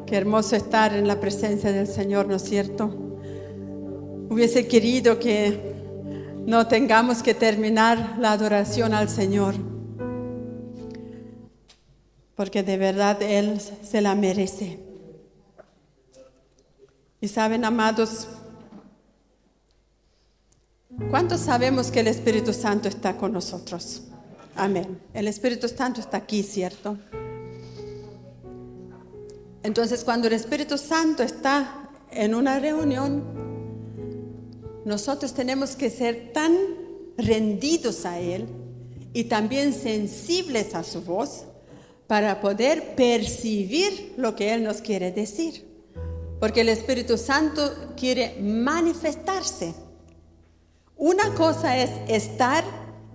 Qué hermoso estar en la presencia del Señor, ¿no es cierto? Hubiese querido que no tengamos que terminar la adoración al Señor, porque de verdad Él se la merece. Y saben, amados, ¿cuántos sabemos que el Espíritu Santo está con nosotros? Amén. El Espíritu Santo está aquí, ¿cierto? Entonces, cuando el Espíritu Santo está en una reunión, nosotros tenemos que ser tan rendidos a Él y también sensibles a su voz para poder percibir lo que Él nos quiere decir. Porque el Espíritu Santo quiere manifestarse. Una cosa es estar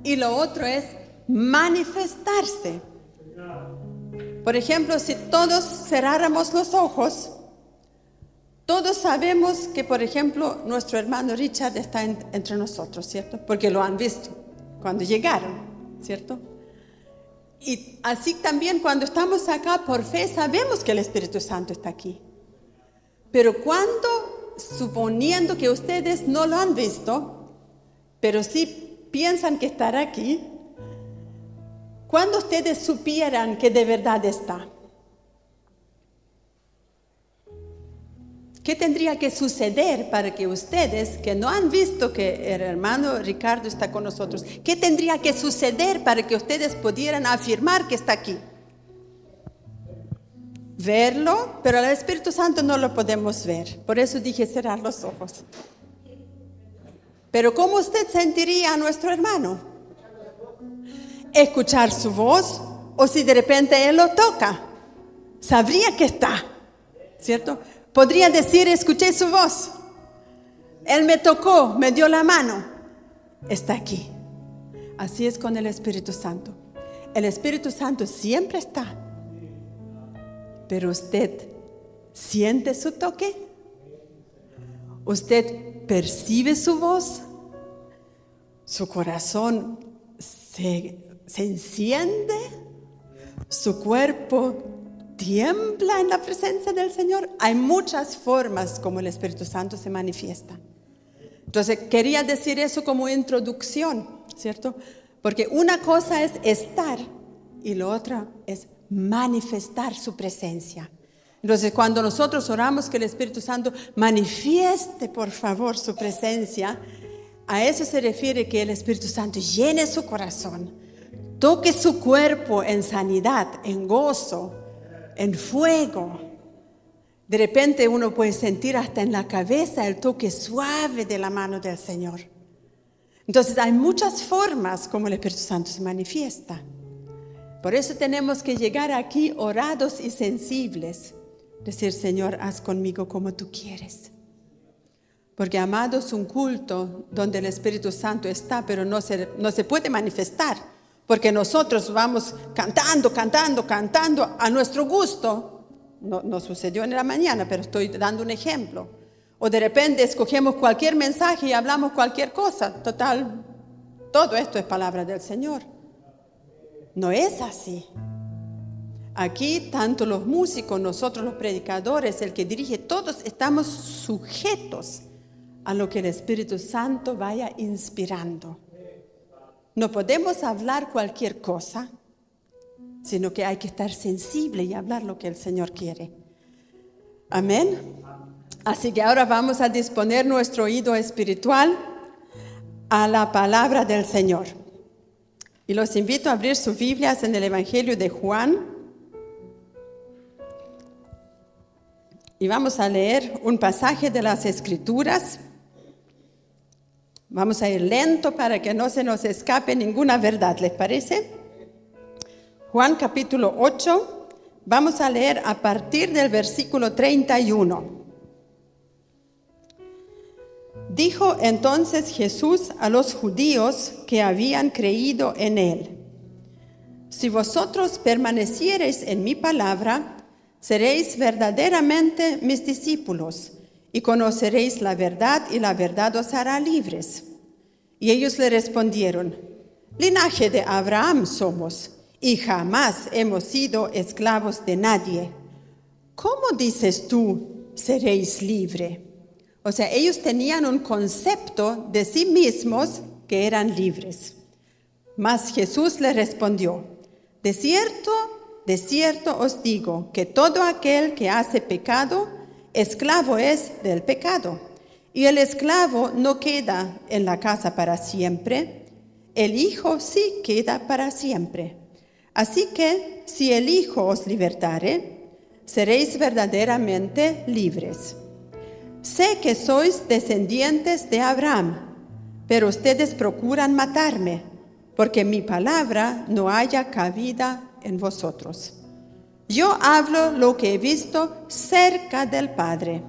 y lo otro es manifestarse. Por ejemplo, si todos cerráramos los ojos, todos sabemos que, por ejemplo, nuestro hermano Richard está entre nosotros, ¿cierto? Porque lo han visto cuando llegaron, ¿cierto? Y así también cuando estamos acá por fe, sabemos que el Espíritu Santo está aquí. Pero cuando, suponiendo que ustedes no lo han visto, pero sí piensan que estará aquí, cuando ustedes supieran que de verdad está, ¿qué tendría que suceder para que ustedes, que no han visto que el hermano Ricardo está con nosotros, qué tendría que suceder para que ustedes pudieran afirmar que está aquí? Verlo, pero al Espíritu Santo no lo podemos ver. Por eso dije cerrar los ojos. Pero ¿cómo usted sentiría a nuestro hermano? Escuchar su voz, o si de repente Él lo toca, sabría que está, ¿cierto? Podría decir, escuché su voz, Él me tocó, me dio la mano, está aquí. Así es con el Espíritu Santo. El Espíritu Santo siempre está, pero usted siente su toque, usted percibe su voz, su corazón se enciende, su cuerpo tiembla en la presencia del Señor. Hay muchas formas como el Espíritu Santo se manifiesta. Entonces, quería decir eso como introducción, ¿cierto? Porque una cosa es estar y la otra es manifestar su presencia. Entonces, cuando nosotros oramos que el Espíritu Santo manifieste, por favor, su presencia, a eso se refiere que el Espíritu Santo llene su corazón, toque su cuerpo en sanidad, en gozo, en fuego. De repente uno puede sentir hasta en la cabeza el toque suave de la mano del Señor. Entonces hay muchas formas como el Espíritu Santo se manifiesta. Por eso tenemos que llegar aquí orados y sensibles. Decir, Señor, haz conmigo como tú quieres. Porque, amados, un culto donde el Espíritu Santo está, pero no se puede manifestar. Porque nosotros vamos cantando a nuestro gusto. No sucedió en la mañana, pero estoy dando un ejemplo. O de repente escogemos cualquier mensaje y hablamos cualquier cosa. Total, todo esto es palabra del Señor. No es así. Aquí, tanto los músicos, nosotros los predicadores, el que dirige, todos estamos sujetos a lo que el Espíritu Santo vaya inspirando. No podemos hablar cualquier cosa, sino que hay que estar sensible y hablar lo que el Señor quiere. Amén. Así que ahora vamos a disponer nuestro oído espiritual a la palabra del Señor. Y los invito a abrir sus Biblias en el Evangelio de Juan. Y vamos a leer un pasaje de las Escrituras. Vamos a ir lento para que no se nos escape ninguna verdad, ¿les parece? Juan capítulo 8, vamos a leer a partir del versículo 31. Dijo entonces Jesús a los judíos que habían creído en Él: si vosotros permaneciereis en mi palabra, seréis verdaderamente mis discípulos, y conoceréis la verdad, y la verdad os hará libres. Y ellos le respondieron: linaje de Abraham somos, y jamás hemos sido esclavos de nadie. ¿cómo dices tú, seréis libre? O sea, ellos tenían un concepto de sí mismos que eran libres. Mas Jesús le respondió, de cierto os digo, que todo aquel que hace pecado, esclavo es del pecado. Y el esclavo no queda en la casa para siempre, el Hijo sí queda para siempre. Así que, si el Hijo os libertare, seréis verdaderamente libres. Sé que sois descendientes de Abraham, pero ustedes procuran matarme, porque mi palabra no haya cabida en vosotros. Yo hablo lo que he visto cerca del Padre,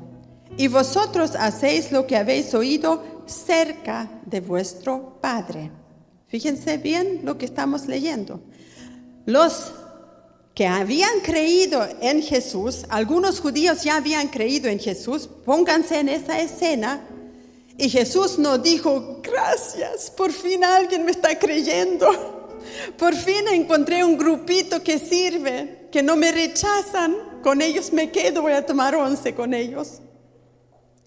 y vosotros hacéis lo que habéis oído cerca de vuestro Padre. Fíjense bien lo que estamos leyendo. Los que habían creído en Jesús, algunos judíos ya habían creído en Jesús, pónganse en esa escena, y Jesús no dijo, gracias, por fin alguien me está creyendo, por fin encontré un grupito que sirve, que no me rechazan, con ellos me quedo, voy a tomar 11 con ellos.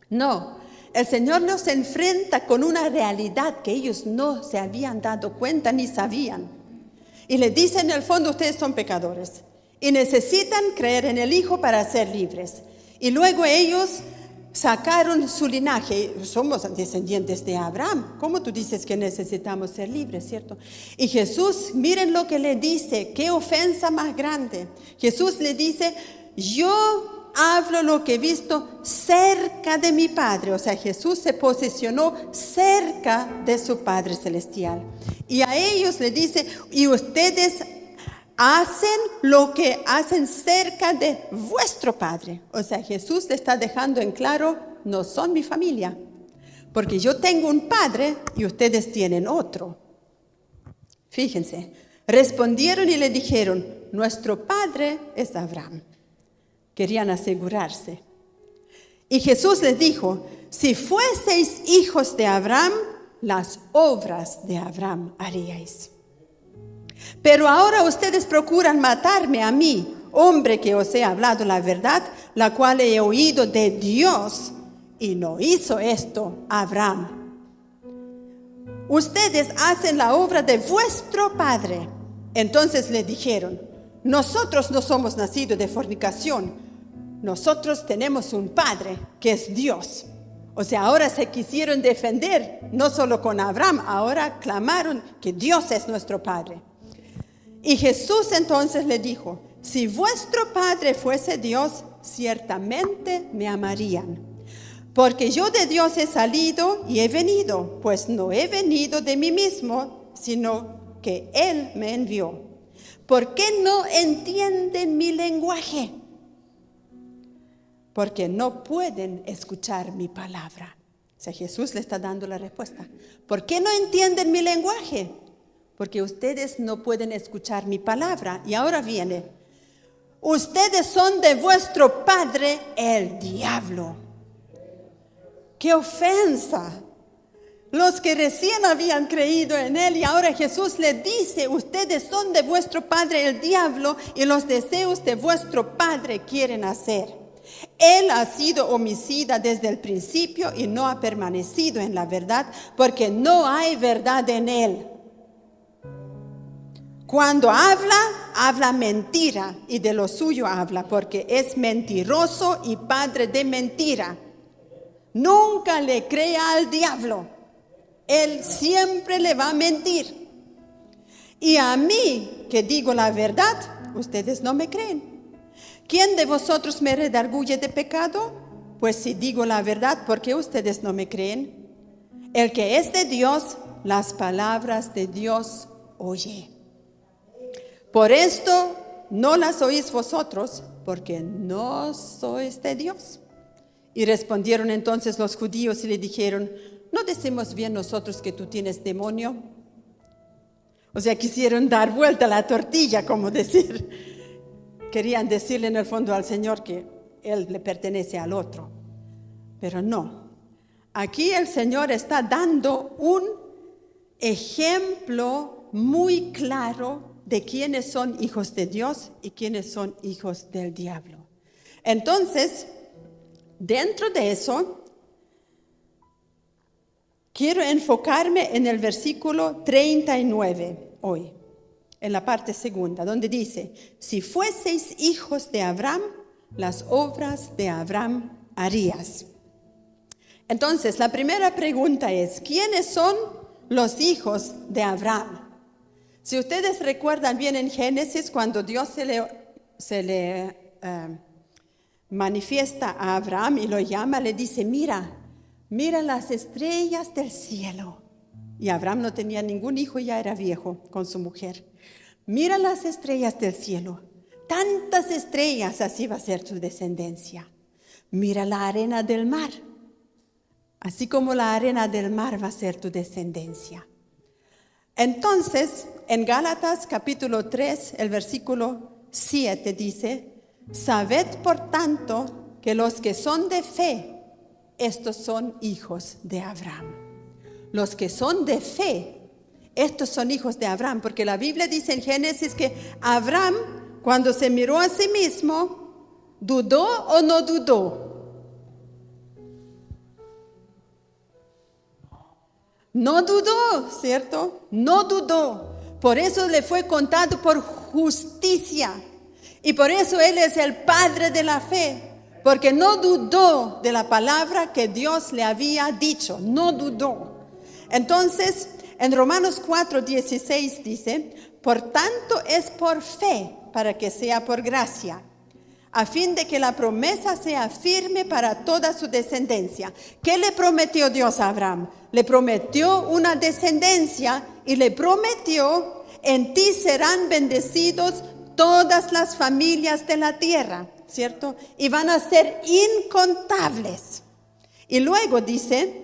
No, el Señor los enfrenta con una realidad que ellos no se habían dado cuenta ni sabían. Y le dice en el fondo, ustedes son pecadores y necesitan creer en el Hijo para ser libres. Y luego ellos sacaron su linaje. Somos descendientes de Abraham. ¿Cómo tú dices que necesitamos ser libres, cierto? Y Jesús, miren lo que le dice. Qué ofensa más grande. Jesús le dice, yo hablo lo que he visto cerca de mi Padre. O sea, Jesús se posicionó cerca de su Padre Celestial. Y a ellos le dice, y ustedes hacen lo que hacen cerca de vuestro Padre. O sea, Jesús le está dejando en claro, no son mi familia. Porque yo tengo un Padre y ustedes tienen otro. Fíjense, respondieron y le dijeron, nuestro Padre es Abraham. Querían asegurarse. Y Jesús les dijo, si fueseis hijos de Abraham, las obras de Abraham haríais. Pero ahora ustedes procuran matarme a mí, hombre que os he hablado la verdad, la cual he oído de Dios, y no hizo esto Abraham. Ustedes hacen la obra de vuestro padre. Entonces le dijeron, nosotros no somos nacidos de fornicación, nosotros tenemos un padre que es Dios. O sea, ahora se quisieron defender, no solo con Abraham, ahora clamaron que Dios es nuestro Padre. Y Jesús entonces le dijo, si vuestro Padre fuese Dios, ciertamente me amarían. Porque yo de Dios he salido y he venido, pues no he venido de mí mismo, sino que Él me envió. ¿Por qué no entienden mi lenguaje? Porque no pueden escuchar mi palabra. O sea, Jesús le está dando la respuesta. ¿Por qué no entienden mi lenguaje? Porque ustedes no pueden escuchar mi palabra. Y ahora viene, ustedes son de vuestro padre el diablo. ¡Qué ofensa! Los que recién habían creído en Él y ahora Jesús les dice, ustedes son de vuestro padre el diablo y los deseos de vuestro padre quieren hacer. Él ha sido homicida desde el principio y no ha permanecido en la verdad porque no hay verdad en él. Cuando habla mentira y de lo suyo habla porque es mentiroso y padre de mentira. Nunca le crea al diablo. Él siempre le va a mentir. Y a mí, que digo la verdad, ustedes no me creen. ¿Quién de vosotros me redarguye de pecado? Pues si digo la verdad, ¿por qué ustedes no me creen? El que es de Dios, las palabras de Dios oye. Por esto no las oís vosotros, porque no sois de Dios. Y respondieron entonces los judíos y le dijeron, ¿no decimos bien nosotros que tú tienes demonio? O sea, quisieron dar vuelta a la tortilla, como decir. Querían decirle en el fondo al Señor que Él le pertenece al otro. Pero no. Aquí el Señor está dando un ejemplo muy claro de quiénes son hijos de Dios y quiénes son hijos del diablo. Entonces, dentro de eso, quiero enfocarme en el versículo 39 hoy, en la parte segunda, donde dice, si fueseis hijos de Abraham, las obras de Abraham harías. Entonces, la primera pregunta es, ¿quiénes son los hijos de Abraham? Si ustedes recuerdan bien en Génesis, cuando Dios se le manifiesta a Abraham y lo llama, le dice, mira las estrellas del cielo. Y Abraham no tenía ningún hijo, ya era viejo con su mujer. Mira las estrellas del cielo, tantas estrellas, así va a ser tu descendencia. Mira la arena del mar, así como la arena del mar va a ser tu descendencia. Entonces, en Gálatas capítulo 3, el versículo 7 dice, sabed por tanto que los que son de fe, estos son hijos de Abraham. Los que son de fe, estos son hijos de Abraham, porque la Biblia dice en Génesis que Abraham, cuando se miró a sí mismo, ¿dudó o no dudó? No dudó, ¿cierto? No dudó. Por eso le fue contado por justicia. Y por eso él es el padre de la fe. Porque no dudó de la palabra que Dios le había dicho. No dudó. Entonces, en Romanos 4:16 dice, por tanto es por fe para que sea por gracia, a fin de que la promesa sea firme para toda su descendencia. ¿Qué le prometió Dios a Abraham? Le prometió una descendencia y le prometió, en ti serán bendecidos todas las familias de la tierra, ¿cierto? Y van a ser incontables. Y luego dice,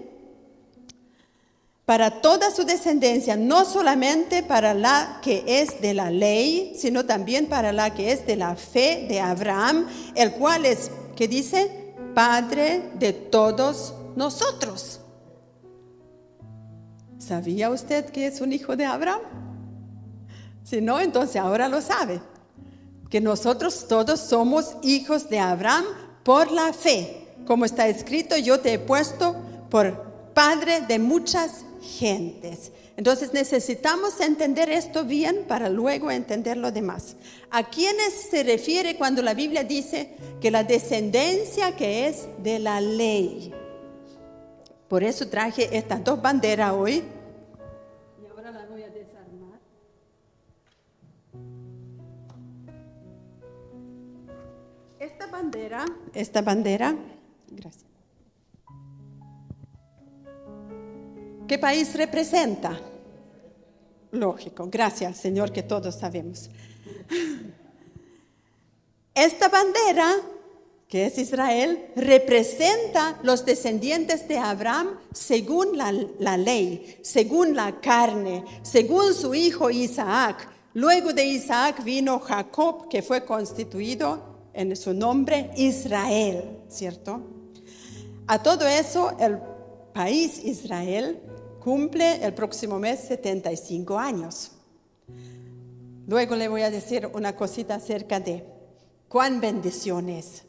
para toda su descendencia, no solamente para la que es de la ley, sino también para la que es de la fe de Abraham, el cual es, ¿qué dice? Padre de todos nosotros. ¿Sabía usted que es un hijo de Abraham? Si no, entonces ahora lo sabe. Que nosotros todos somos hijos de Abraham por la fe. Como está escrito, yo te he puesto por padre de muchas gentes. Entonces necesitamos entender esto bien para luego entender lo demás. ¿A quiénes se refiere cuando la Biblia dice que la descendencia que es de la ley? Por eso traje estas dos banderas hoy. Y ahora las voy a desarmar. Esta bandera, gracias. ¿Qué país representa? Lógico, gracias Señor que todos sabemos. Esta bandera, que es Israel, representa los descendientes de Abraham según la ley, según la carne, según su hijo Isaac. Luego de Isaac vino Jacob, que fue constituido en su nombre Israel, ¿cierto? A todo eso, el país Israel cumple el próximo mes 75 años. Luego le voy a decir una cosita acerca de cuán bendición es.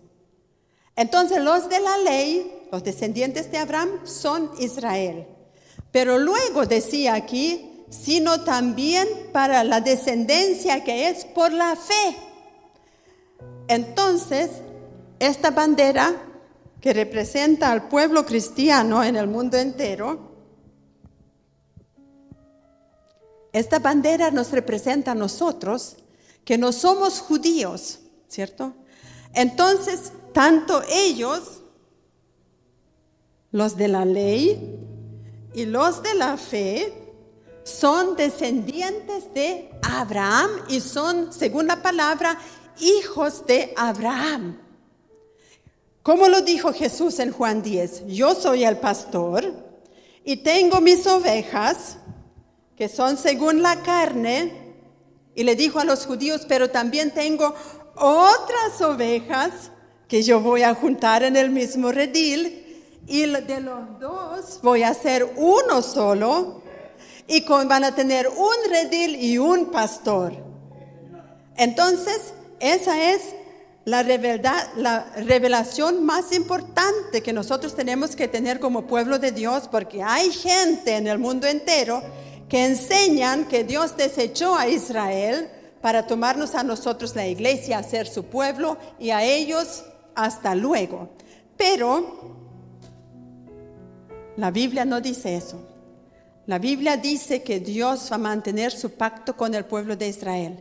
Entonces los de la ley, los descendientes de Abraham, son Israel. Pero luego decía aquí, sino también para la descendencia que es por la fe. Entonces, esta bandera que representa al pueblo cristiano en el mundo entero, esta bandera nos representa a nosotros, que no somos judíos, ¿cierto? Entonces, tanto ellos, los de la ley y los de la fe, son descendientes de Abraham y son, según la palabra, hijos de Abraham. Como lo dijo Jesús en Juan 10, yo soy el pastor y tengo mis ovejas que son según la carne, y le dijo a los judíos, pero también tengo otras ovejas que yo voy a juntar en el mismo redil, y de los dos voy a hacer uno solo, y van a tener un redil y un pastor. Entonces, esa es la revelación más importante que nosotros tenemos que tener como pueblo de Dios, porque hay gente en el mundo entero que enseñan que Dios desechó a Israel para tomarnos a nosotros, la iglesia, a ser su pueblo, y a ellos hasta luego. Pero la Biblia no dice eso. La Biblia dice que Dios va a mantener su pacto con el pueblo de Israel.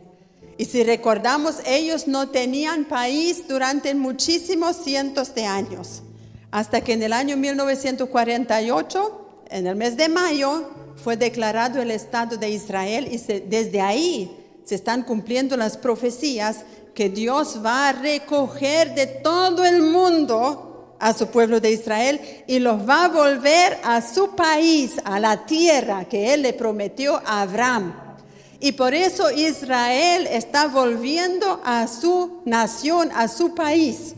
Y si recordamos, ellos no tenían país durante muchísimos cientos de años, hasta que en el año 1948, en el mes de mayo, fue declarado el Estado de Israel, y desde ahí se están cumpliendo las profecías que Dios va a recoger de todo el mundo a su pueblo de Israel y los va a volver a su país, a la tierra que Él le prometió a Abraham. Y por eso Israel está volviendo a su nación, a su país.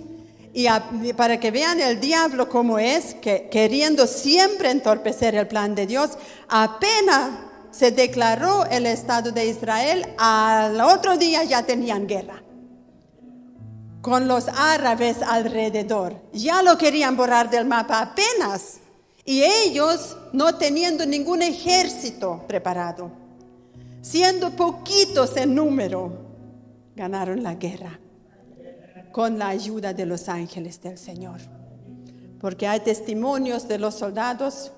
Y para que vean el diablo cómo es, que queriendo siempre entorpecer el plan de Dios, apenas se declaró el Estado de Israel, al otro día ya tenían guerra con los árabes alrededor. Ya lo querían borrar del mapa apenas. Y ellos no teniendo ningún ejército preparado, siendo poquitos en número, ganaron la guerra con la ayuda de los ángeles del Señor. Porque hay testimonios de los soldados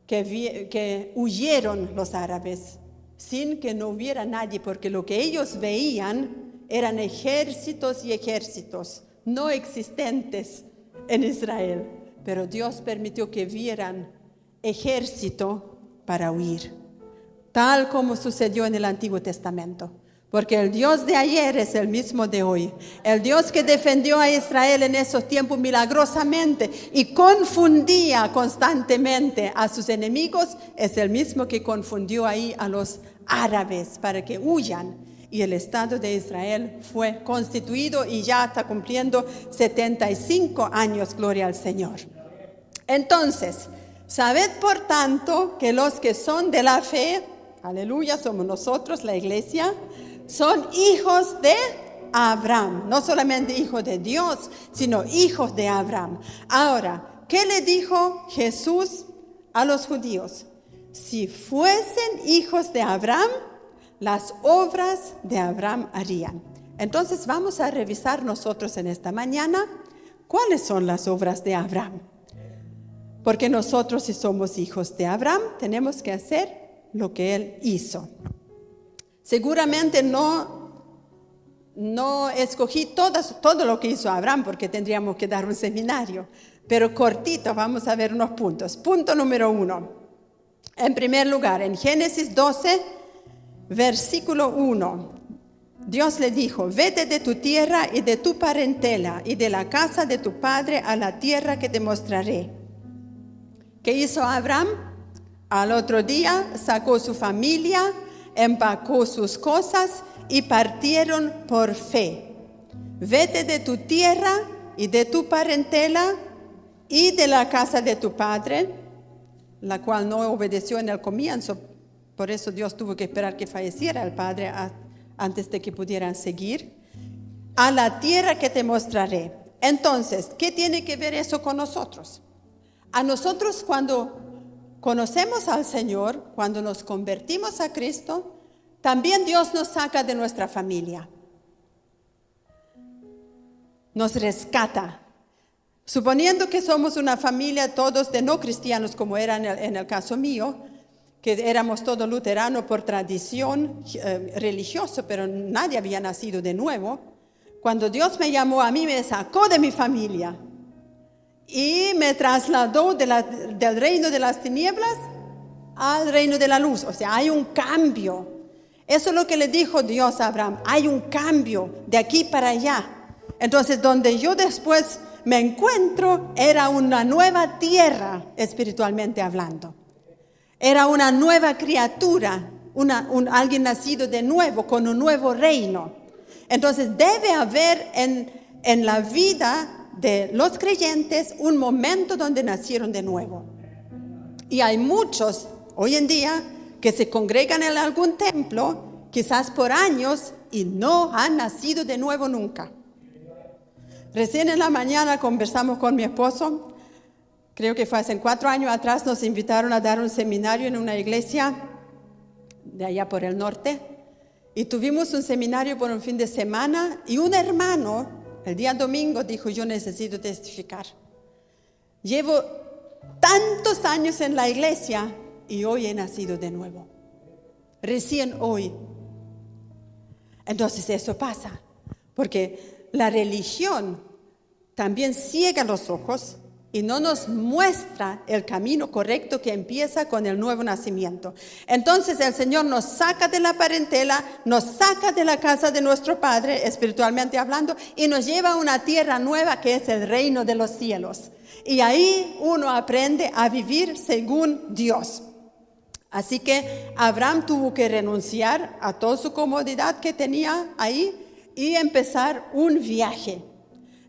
que huyeron los árabes sin que no hubiera nadie, porque lo que ellos veían eran ejércitos y ejércitos no existentes en Israel. Pero Dios permitió que vieran ejército para huir, tal como sucedió en el Antiguo Testamento. Porque el Dios de ayer es el mismo de hoy. El Dios que defendió a Israel en esos tiempos milagrosamente y confundía constantemente a sus enemigos, es el mismo que confundió ahí a los árabes para que huyan. Y el Estado de Israel fue constituido y ya está cumpliendo 75 años, gloria al Señor. Entonces, sabed por tanto que los que son de la fe, aleluya, somos nosotros, la iglesia, son hijos de Abraham, no solamente hijos de Dios, sino hijos de Abraham. Ahora, ¿qué le dijo Jesús a los judíos? Si fuesen hijos de Abraham, las obras de Abraham harían. Entonces vamos a revisar nosotros en esta mañana cuáles son las obras de Abraham. Porque nosotros, si somos hijos de Abraham, tenemos que hacer lo que él hizo. Seguramente no escogí todo lo que hizo Abraham, porque tendríamos que dar un seminario, pero cortito vamos a ver unos puntos. Punto número 1. En primer lugar, en Génesis 12, versículo 1, Dios le dijo: vete de tu tierra y de tu parentela y de la casa de tu padre a la tierra que te mostraré. ¿Qué hizo Abraham? Al otro día sacó su familia, empacó sus cosas y partieron por fe. Vete de tu tierra y de tu parentela y de la casa de tu padre, la cual no obedeció en el comienzo. Por eso Dios tuvo que esperar que falleciera el padre antes de que pudieran seguir. A la tierra que te mostraré. Entonces, ¿qué tiene que ver eso con nosotros? A nosotros, cuando conocemos al Señor, cuando nos convertimos a Cristo, también Dios nos saca de nuestra familia. Nos rescata. Suponiendo que somos una familia todos de no cristianos, como era en el caso mío, que éramos todos luteranos por tradición religiosa, pero nadie había nacido de nuevo. Cuando Dios me llamó a mí, me sacó de mi familia y me trasladó del reino de las tinieblas al reino de la luz. O sea, hay un cambio. Eso es lo que le dijo Dios a Abraham. Hay un cambio de aquí para allá. Entonces, donde yo después me encuentro, era una nueva tierra espiritualmente hablando. Era una nueva criatura, alguien nacido de nuevo, con un nuevo reino. Entonces debe haber en la vida de los creyentes un momento donde nacieron de nuevo. Y hay muchos hoy en día que se congregan en algún templo, quizás por años, y no han nacido de nuevo nunca. Recién en la mañana conversamos con mi esposo. Creo que fue hace 4 años atrás, nos invitaron a dar un seminario en una iglesia de allá por el norte. Y tuvimos un seminario por un fin de semana y un hermano, el día domingo, dijo, yo necesito testificar. Llevo tantos años en la iglesia y hoy he nacido de nuevo. Recién hoy. Entonces eso pasa, porque la religión también ciega los ojos y no nos muestra el camino correcto que empieza con el nuevo nacimiento. Entonces el Señor nos saca de la parentela, nos saca de la casa de nuestro Padre, espiritualmente hablando, y nos lleva a una tierra nueva que es el reino de los cielos. Y ahí uno aprende a vivir según Dios. Así que Abraham tuvo que renunciar a toda su comodidad que tenía ahí y empezar un viaje.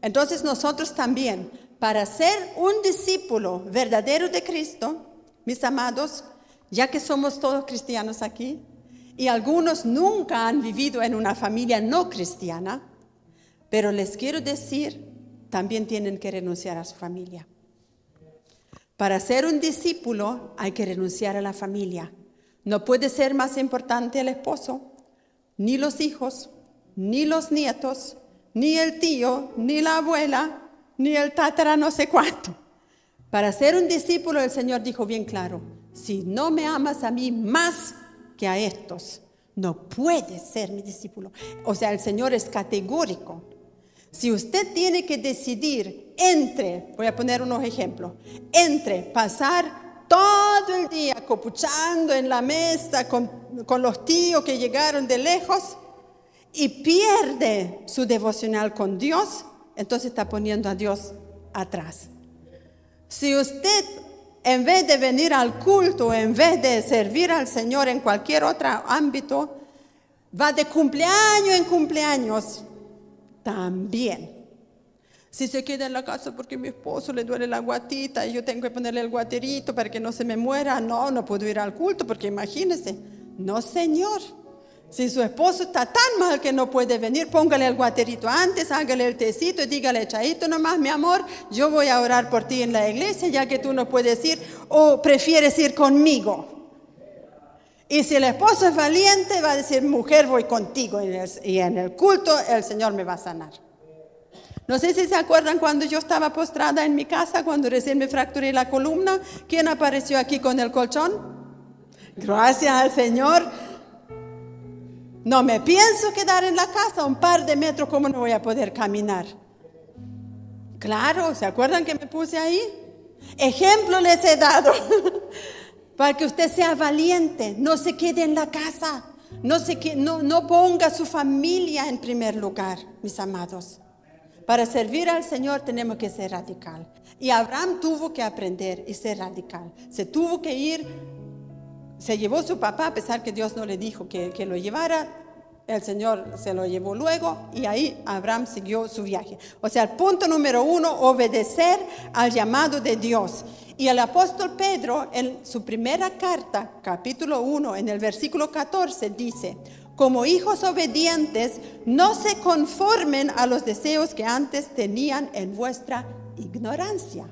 Entonces nosotros también, para ser un discípulo verdadero de Cristo, mis amados, ya que somos todos cristianos aquí, y algunos nunca han vivido en una familia no cristiana, pero les quiero decir, también tienen que renunciar a su familia. Para ser un discípulo hay que renunciar a la familia. No puede ser más importante el esposo, ni los hijos, ni los nietos, ni el tío, ni la abuela, ni el tatara no sé cuánto. Para ser un discípulo el Señor dijo bien claro, si no me amas a mí más que a estos, no puedes ser mi discípulo. O sea, el Señor es categórico. Si usted tiene que decidir entre, voy a poner unos ejemplos, entre pasar todo el día copuchando en la mesa con los tíos que llegaron de lejos y pierde su devocional con Dios, entonces está poniendo a Dios atrás. Si usted, en vez de venir al culto, en vez de servir al Señor en cualquier otro ámbito, va de cumpleaños en cumpleaños, también. Si se queda en la casa porque a mi esposo le duele la guatita y yo tengo que ponerle el guaterito para que no se me muera, no puedo ir al culto porque imagínese. No, Señor. Si su esposo está tan mal que no puede venir, póngale el guaterito antes, hágale el tecito y dígale, Chaito nomás, mi amor, yo voy a orar por ti en la iglesia ya que tú no puedes ir o prefieres ir conmigo. Y si el esposo es valiente, va a decir, mujer, voy contigo. Y en el culto el Señor me va a sanar. No sé si se acuerdan cuando yo estaba postrada en mi casa, cuando recién me fracturé la columna. ¿Quién apareció aquí con el colchón? Gracias al Señor. No me pienso quedar en la casa un par de metros, ¿cómo no voy a poder caminar? Claro, ¿se acuerdan que me puse ahí? Ejemplo les he dado. Para que usted sea valiente, no se quede en la casa, no ponga a su familia en primer lugar, mis amados. Para servir al Señor tenemos que ser radical. Y Abraham tuvo que aprender y ser radical. Se tuvo que ir, se llevó su papá, a pesar que Dios no le dijo que lo llevara. El Señor se lo llevó luego y ahí Abraham siguió su viaje. O sea, el punto número 1, obedecer al llamado de Dios. Y el apóstol Pedro, en su primera carta, capítulo 1, en el versículo 14, dice, como hijos obedientes, no se conformen a los deseos que antes tenían en vuestra ignorancia,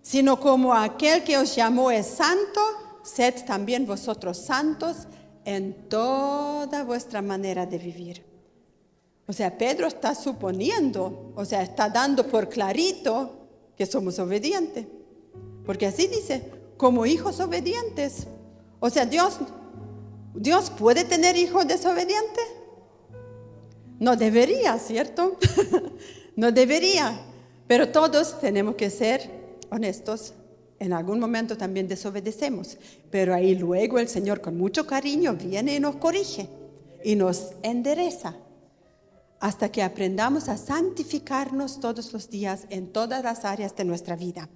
sino como aquel que os llamó es santo, sed también vosotros santos en toda vuestra manera de vivir. O sea, Pedro está suponiendo, o sea, está dando por clarito que somos obedientes. Porque así dice, como hijos obedientes. O sea, ¿Dios puede tener hijos desobedientes? No debería, ¿cierto? No debería. Pero todos tenemos que ser honestos. En algún momento también desobedecemos. Pero ahí luego el Señor con mucho cariño viene y nos corrige. Y nos endereza. Hasta que aprendamos a santificarnos todos los días en todas las áreas de nuestra vida.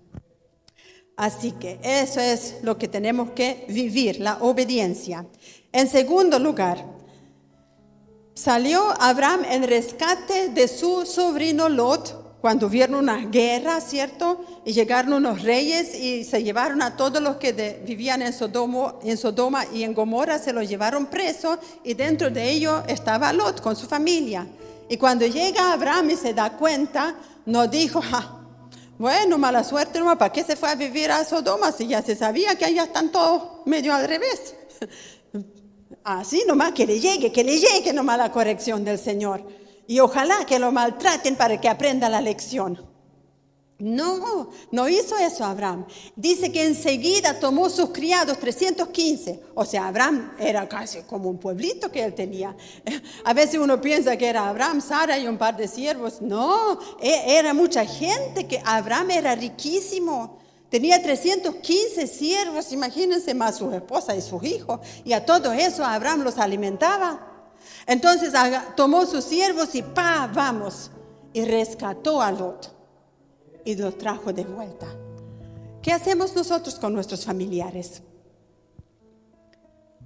Así que eso es lo que tenemos que vivir, la obediencia. En segundo lugar, salió Abraham en rescate de su sobrino Lot cuando hubieron una guerra, ¿cierto? Y llegaron unos reyes y se llevaron a todos los que vivían en Sodoma y en Gomorra, se los llevaron presos y dentro de ellos estaba Lot con su familia. Y cuando llega Abraham y se da cuenta, no dijo, bueno, mala suerte, nomás, ¿para qué se fue a vivir a Sodoma si ya se sabía que allá están todos medio al revés? Así nomás, que le llegue nomás la corrección del Señor. Y ojalá que lo maltraten para que aprenda la lección. No hizo eso Abraham. Dice que enseguida tomó sus criados, 315. O sea, Abraham era casi como un pueblito que él tenía. A veces uno piensa que era Abraham, Sara y un par de siervos. No, era mucha gente, que Abraham era riquísimo. Tenía 315 siervos, imagínense, más su esposa y sus hijos. Y a todo eso Abraham los alimentaba. Entonces tomó sus siervos y vamos. Y rescató a Lot. Y lo trajo de vuelta. ¿Qué hacemos nosotros con nuestros familiares?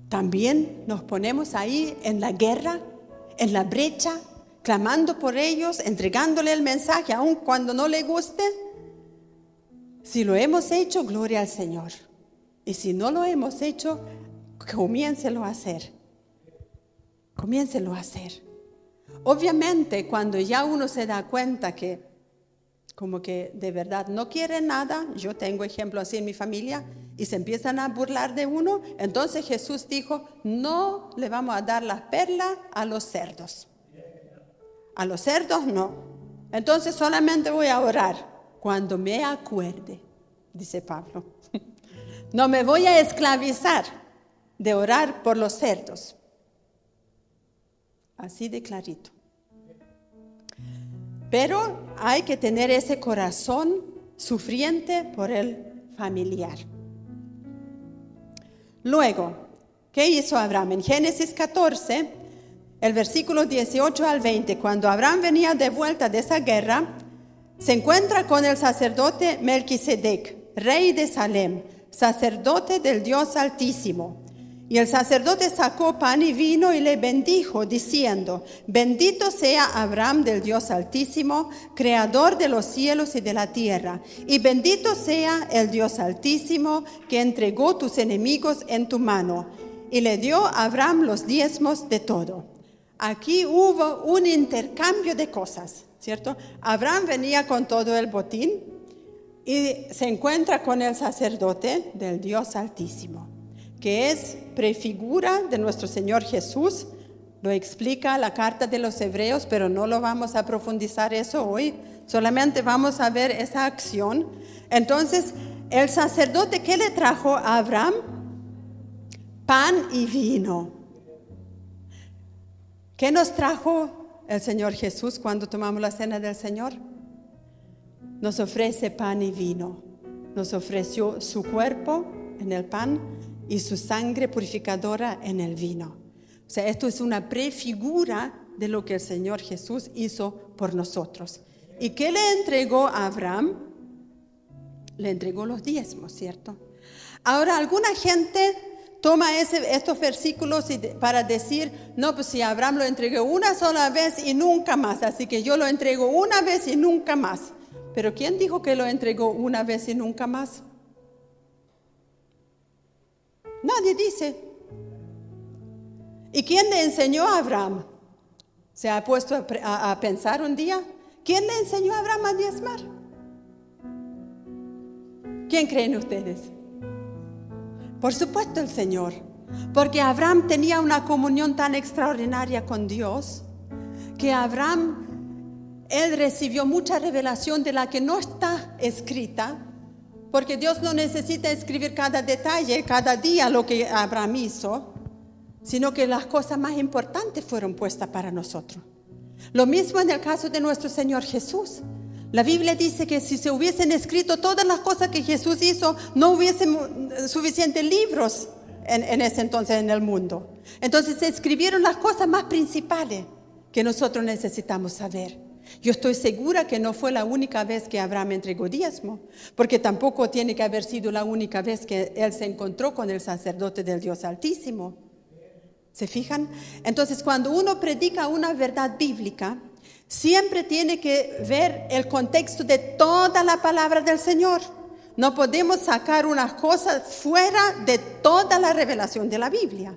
También nos ponemos ahí en la guerra, en la brecha, clamando por ellos, entregándole el mensaje, aun cuando no le guste. Si lo hemos hecho, gloria al Señor. Y si no lo hemos hecho, comiéncelo a hacer. Comiéncelo a hacer. Obviamente, cuando ya uno se da cuenta que como que de verdad no quieren nada, yo tengo ejemplo así en mi familia, y se empiezan a burlar de uno, entonces Jesús dijo, no le vamos a dar las perlas a los cerdos. A los cerdos no. Entonces solamente voy a orar cuando me acuerde, dice Pablo. No me voy a esclavizar de orar por los cerdos. Así de clarito. Pero hay que tener ese corazón sufriente por el familiar. Luego, ¿qué hizo Abraham? En Génesis 14, el versículo 18 al 20, cuando Abraham venía de vuelta de esa guerra, se encuentra con el sacerdote Melquisedec, rey de Salem, sacerdote del Dios Altísimo. Y el sacerdote sacó pan y vino y le bendijo, diciendo, bendito sea Abraham del Dios Altísimo, creador de los cielos y de la tierra. Y bendito sea el Dios Altísimo, que entregó tus enemigos en tu mano. Y le dio a Abraham los diezmos de todo. Aquí hubo un intercambio de cosas, ¿cierto? Abraham venía con todo el botín y se encuentra con el sacerdote del Dios Altísimo, que es prefigura de nuestro Señor Jesús. Lo explica la carta de los Hebreos, pero no lo vamos a profundizar eso hoy. Solamente vamos a ver esa acción. Entonces, el sacerdote, ¿qué le trajo a Abraham? Pan y vino. ¿Qué nos trajo el Señor Jesús cuando tomamos la cena del Señor? Nos ofrece pan y vino. Nos ofreció su cuerpo en el pan y su sangre purificadora en el vino. O sea, esto es una prefigura de lo que el Señor Jesús hizo por nosotros. ¿Y qué le entregó a Abraham? Le entregó los diezmos, ¿cierto? Ahora, alguna gente toma estos versículos para decir, no, pues si Abraham lo entregó una sola vez y nunca más, así que yo lo entrego una vez y nunca más. Pero ¿quién dijo que lo entregó una vez y nunca más? Nadie dice. ¿Y quién le enseñó a Abraham? ¿Se ha puesto a pensar un día? ¿Quién le enseñó a Abraham a diezmar? ¿Quién creen ustedes? Por supuesto el Señor. Porque Abraham tenía una comunión tan extraordinaria con Dios, que Abraham, él recibió mucha revelación de la que no está escrita, porque Dios no necesita escribir cada detalle, cada día lo que Abraham hizo, sino que las cosas más importantes fueron puestas para nosotros. Lo mismo en el caso de nuestro Señor Jesús. La Biblia dice que si se hubiesen escrito todas las cosas que Jesús hizo, no hubiesen suficientes libros en ese entonces en el mundo. Entonces se escribieron las cosas más principales que nosotros necesitamos saber. Yo estoy segura que no fue la única vez que Abraham entregó diezmo, porque tampoco tiene que haber sido la única vez que él se encontró con el sacerdote del Dios Altísimo. ¿Se fijan? Entonces, cuando uno predica una verdad bíblica, siempre tiene que ver el contexto de toda la palabra del Señor. No podemos sacar unas cosas fuera de toda la revelación de la Biblia.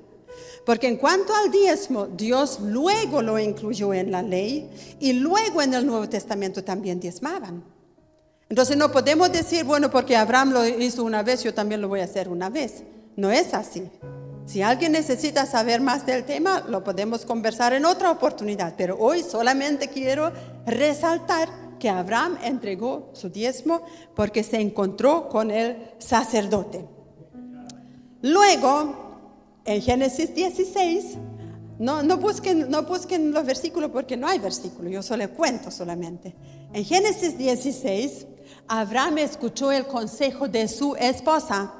Porque en cuanto al diezmo, Dios luego lo incluyó en la ley y luego en el Nuevo Testamento también diezmaban. Entonces no podemos decir, bueno, porque Abraham lo hizo una vez, yo también lo voy a hacer una vez. No es así. Si alguien necesita saber más del tema, lo podemos conversar en otra oportunidad. Pero hoy solamente quiero resaltar que Abraham entregó su diezmo porque se encontró con el sacerdote. Luego, en Génesis 16, no busquen los versículos porque no hay versículos, yo solo cuento solamente. En Génesis 16, Abraham escuchó el consejo de su esposa.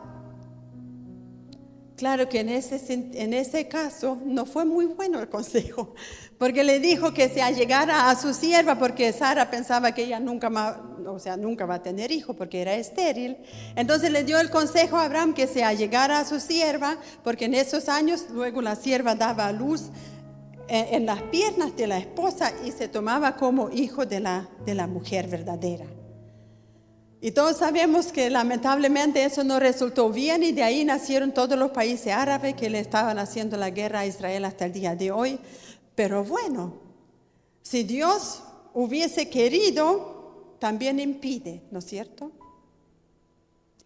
Claro que en ese caso no fue muy bueno el consejo, porque le dijo que se allegara a su sierva, porque Sara pensaba que ella nunca va a tener hijo porque era estéril. Entonces le dio el consejo a Abraham que se allegara a su sierva, porque en esos años luego la sierva daba a luz en las piernas de la esposa y se tomaba como hijo de la mujer verdadera. Y todos sabemos que lamentablemente eso no resultó bien y de ahí nacieron todos los países árabes que le estaban haciendo la guerra a Israel hasta el día de hoy. Pero bueno, si Dios hubiese querido, también impide, ¿no es cierto?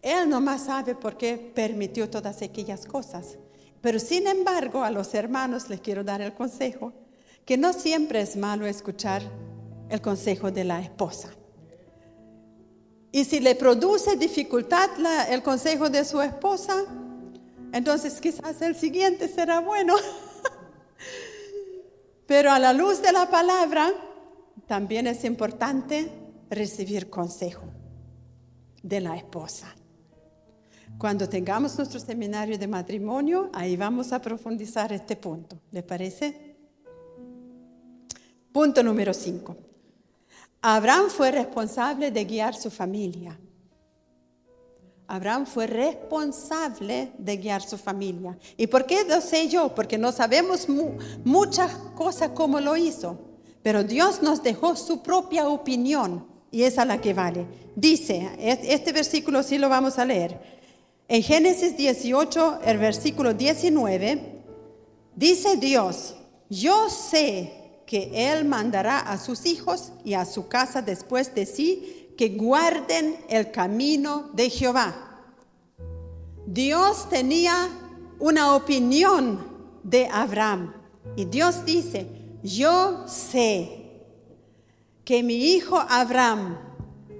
Él nomás sabe por qué permitió todas aquellas cosas. Pero sin embargo, a los hermanos les quiero dar el consejo, que no siempre es malo escuchar el consejo de la esposa. Y si le produce dificultad el consejo de su esposa, entonces quizás el siguiente será bueno. Pero a la luz de la palabra, también es importante recibir consejo de la esposa. Cuando tengamos nuestro seminario de matrimonio, ahí vamos a profundizar este punto. ¿Le parece? Punto número 5. Abraham fue responsable de guiar su familia. Abraham fue responsable de guiar su familia. ¿Y por qué lo sé yo? Porque no sabemos muchas cosas cómo lo hizo. Pero Dios nos dejó su propia opinión y esa es la que vale. Dice, este versículo sí lo vamos a leer. En Génesis 18, el versículo 19, dice Dios, yo sé que Él mandará a sus hijos y a su casa después de sí que guarden el camino de Jehová. Dios tenía una opinión de Abraham y Dios dice, yo sé que mi hijo Abraham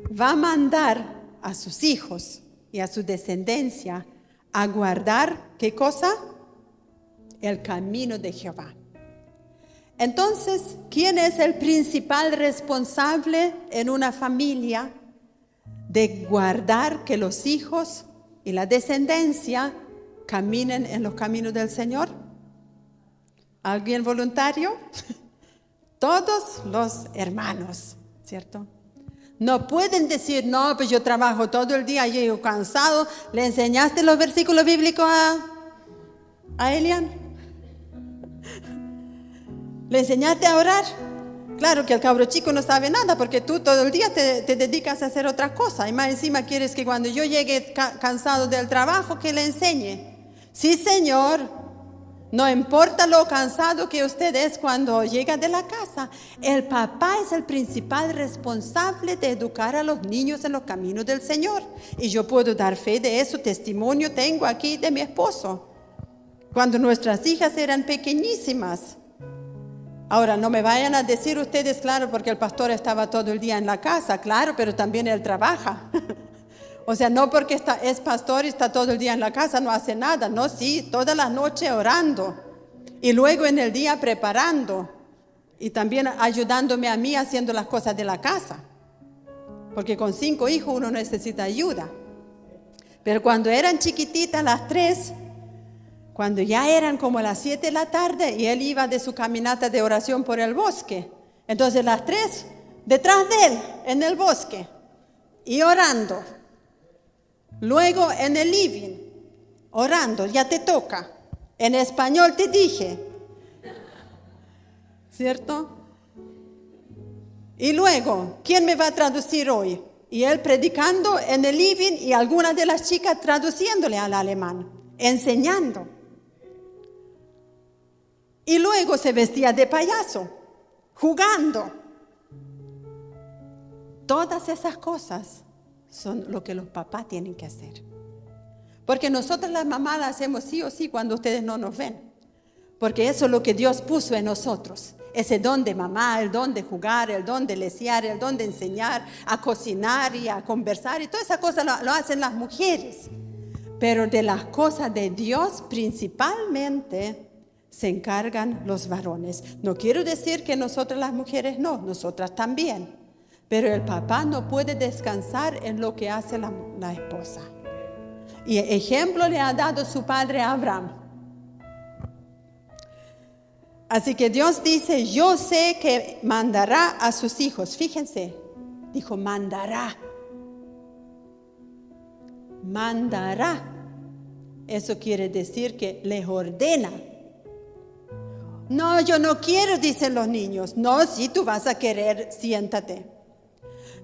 va a mandar a sus hijos y a su descendencia a guardar, ¿qué cosa? El camino de Jehová. Entonces, ¿quién es el principal responsable en una familia de guardar que los hijos y la descendencia caminen en los caminos del Señor? ¿Alguien voluntario? Todos los hermanos, ¿cierto? No pueden decir, no, pues yo trabajo todo el día, llego cansado. ¿Le enseñaste los versículos bíblicos a Elian? ¿Le enseñaste a orar? Claro que el cabro chico no sabe nada porque tú todo el día te dedicas a hacer otra cosa. Y más encima quieres que cuando yo llegue cansado del trabajo que le enseñe. Sí, Señor, no importa lo cansado que usted es cuando llega de la casa. El papá es el principal responsable de educar a los niños en los caminos del Señor. Y yo puedo dar fe de eso, testimonio tengo aquí de mi esposo. Cuando nuestras hijas eran pequeñísimas. Ahora, no me vayan a decir ustedes, claro, porque el pastor estaba todo el día en la casa, claro, pero también él trabaja. O sea, no porque es pastor y está todo el día en la casa, no hace nada. No, sí, toda la noche orando. Y luego en el día preparando. Y también ayudándome a mí haciendo las cosas de la casa. Porque con 5 hijos uno necesita ayuda. Pero cuando eran chiquititas, las 3... Cuando ya eran como las 7 de la tarde y él iba de su caminata de oración por el bosque. Entonces las 3 detrás de él en el bosque y orando. Luego en el living, orando, ya te toca. En español te dije. ¿Cierto? Y luego, ¿quién me va a traducir hoy? Y él predicando en el living y algunas de las chicas traduciéndole al alemán, enseñando. Y luego se vestía de payaso, jugando. Todas esas cosas son lo que los papás tienen que hacer. Porque nosotros las mamás las hacemos sí o sí cuando ustedes no nos ven. Porque eso es lo que Dios puso en nosotros. Ese don de mamá, el don de jugar, el don de lesear, el don de enseñar a cocinar y a conversar. Y todas esas cosas lo hacen las mujeres. Pero de las cosas de Dios principalmente se encargan los varones. No quiero decir que nosotras las mujeres no, nosotras también. Pero el papá no puede descansar en lo que hace la esposa. Y ejemplo le ha dado su padre Abraham. Así que Dios dice, yo sé que mandará a sus hijos. Fíjense, dijo mandará. Mandará. Eso quiere decir que les ordena. No, yo no quiero, dicen los niños. No, si tú vas a querer, siéntate.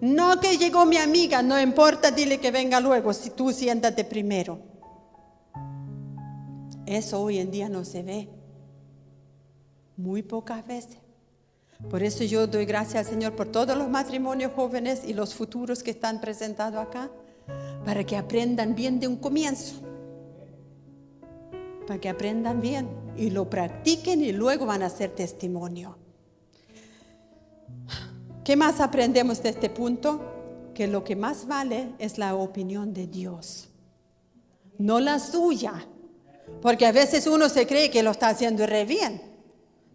No, que llegó mi amiga, no importa, dile que venga luego, si tú siéntate primero. Eso hoy en día no se ve. Muy pocas veces. Por eso yo doy gracias al Señor por todos los matrimonios jóvenes y los futuros que están presentados acá, para que aprendan bien de un comienzo. Para que aprendan bien y lo practiquen y luego van a ser testimonio. ¿Qué más aprendemos de este punto? Que lo que más vale es la opinión de Dios, no la suya. Porque a veces uno se cree que lo está haciendo re bien,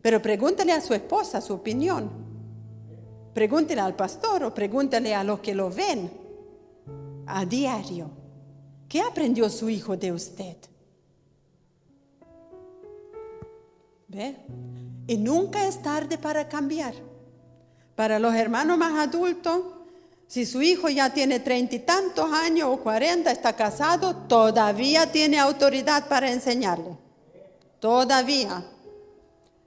pero pregúntale a su esposa su opinión. Pregúntele al pastor o pregúntale a los que lo ven a diario. ¿Qué aprendió su hijo de usted? ¿Ve? Y nunca es tarde para cambiar. Para los hermanos más adultos, si su hijo ya tiene 30 y tantos años o 40, está casado, todavía tiene autoridad para enseñarle. Todavía.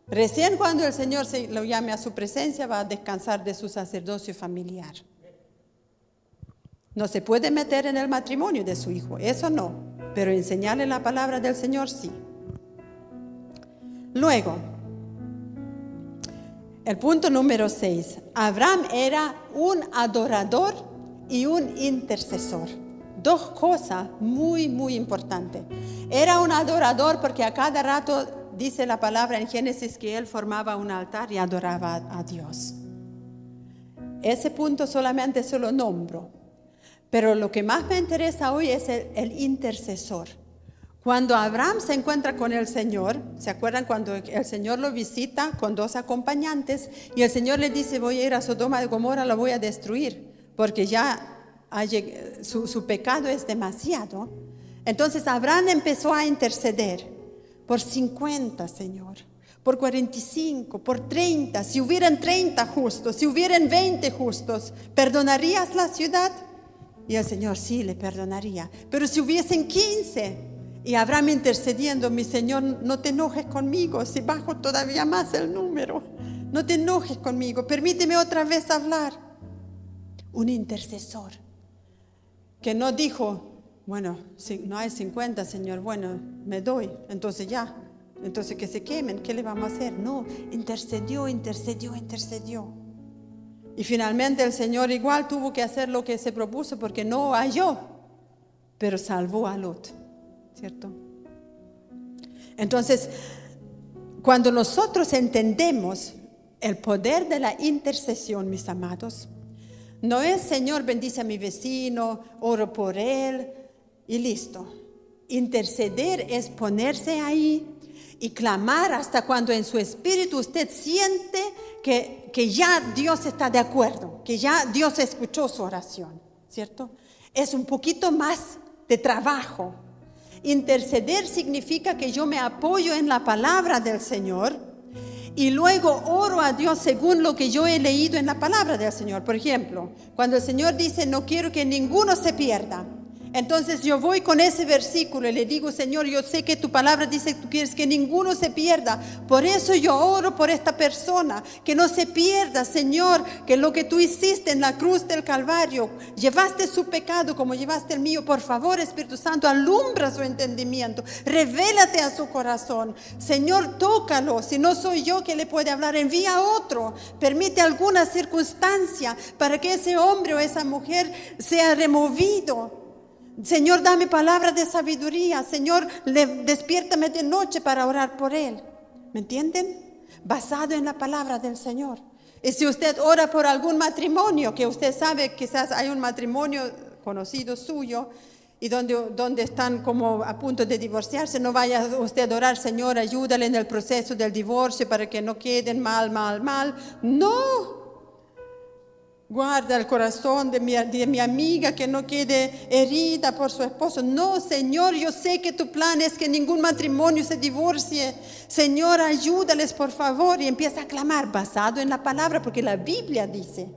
Recién cuando el Señor lo llame a su presencia, va a descansar de su sacerdocio familiar. No se puede meter en el matrimonio de su hijo, eso no, pero enseñarle la palabra del Señor sí. Luego, el punto número 6. Abraham era un adorador y un intercesor. Dos cosas muy, muy importantes. Era un adorador porque a cada rato dice la palabra en Génesis que él formaba un altar y adoraba a Dios. Ese punto solamente se lo nombro. Pero lo que más me interesa hoy es el intercesor. Cuando Abraham se encuentra con el Señor, ¿se acuerdan cuando el Señor lo visita con dos acompañantes? Y el Señor le dice, voy a ir a Sodoma y Gomorra, la voy a destruir, porque ya su pecado es demasiado. Entonces Abraham empezó a interceder por 50, Señor, por 45, por 30. Si hubieran 30 justos, si hubieran 20 justos, ¿perdonarías la ciudad? Y el Señor sí le perdonaría. Pero si hubiesen 15... Y Abraham intercediendo, mi Señor, no te enojes conmigo, si bajo todavía más el número. No te enojes conmigo, permíteme otra vez hablar. Un intercesor que no dijo, bueno, si no hay 50, Señor, bueno, me doy, entonces ya, entonces que se quemen, ¿qué le vamos a hacer? No, intercedió. Y finalmente el Señor igual tuvo que hacer lo que se propuso porque no halló, pero salvó a Lot. ¿Cierto? Entonces, cuando nosotros entendemos el poder de la intercesión, mis amados, no es Señor bendice a mi vecino, oro por él y listo. Interceder es ponerse ahí y clamar hasta cuando en su espíritu usted siente que ya Dios está de acuerdo, que ya Dios escuchó su oración, ¿cierto? Es un poquito más de trabajo. Interceder significa que yo me apoyo en la palabra del Señor y luego oro a Dios según lo que yo he leído en la palabra del Señor. Por ejemplo, cuando el Señor dice, no quiero que ninguno se pierda, Entonces yo voy con ese versículo y le digo, Señor, yo sé que tu palabra dice que tú quieres que ninguno se pierda. Por eso yo oro por esta persona, que no se pierda, Señor, que lo que tú hiciste en la cruz del Calvario, llevaste su pecado como llevaste el mío. Por favor, Espíritu Santo, alumbra su entendimiento, revélate a su corazón. Señor, tócalo. Si no soy yo que le puede hablar, envía a otro. Permite alguna circunstancia para que ese hombre o esa mujer sea removido. Señor, dame palabras de sabiduría. Señor, despiértame de noche para orar por él. ¿Me entienden? Basado en la palabra del Señor. Y si usted ora por algún matrimonio, que usted sabe, quizás hay un matrimonio conocido suyo, y donde están como a punto de divorciarse, no vaya usted a orar, Señor, ayúdale en el proceso del divorcio para que no queden mal. No. Guarda el corazón de mi amiga, que no quede herida por su esposo. No, Señor, yo sé que tu plan es que ningún matrimonio se divorcie. Señor, ayúdales, por favor. Y empieza a clamar basado en la palabra, porque la Biblia dice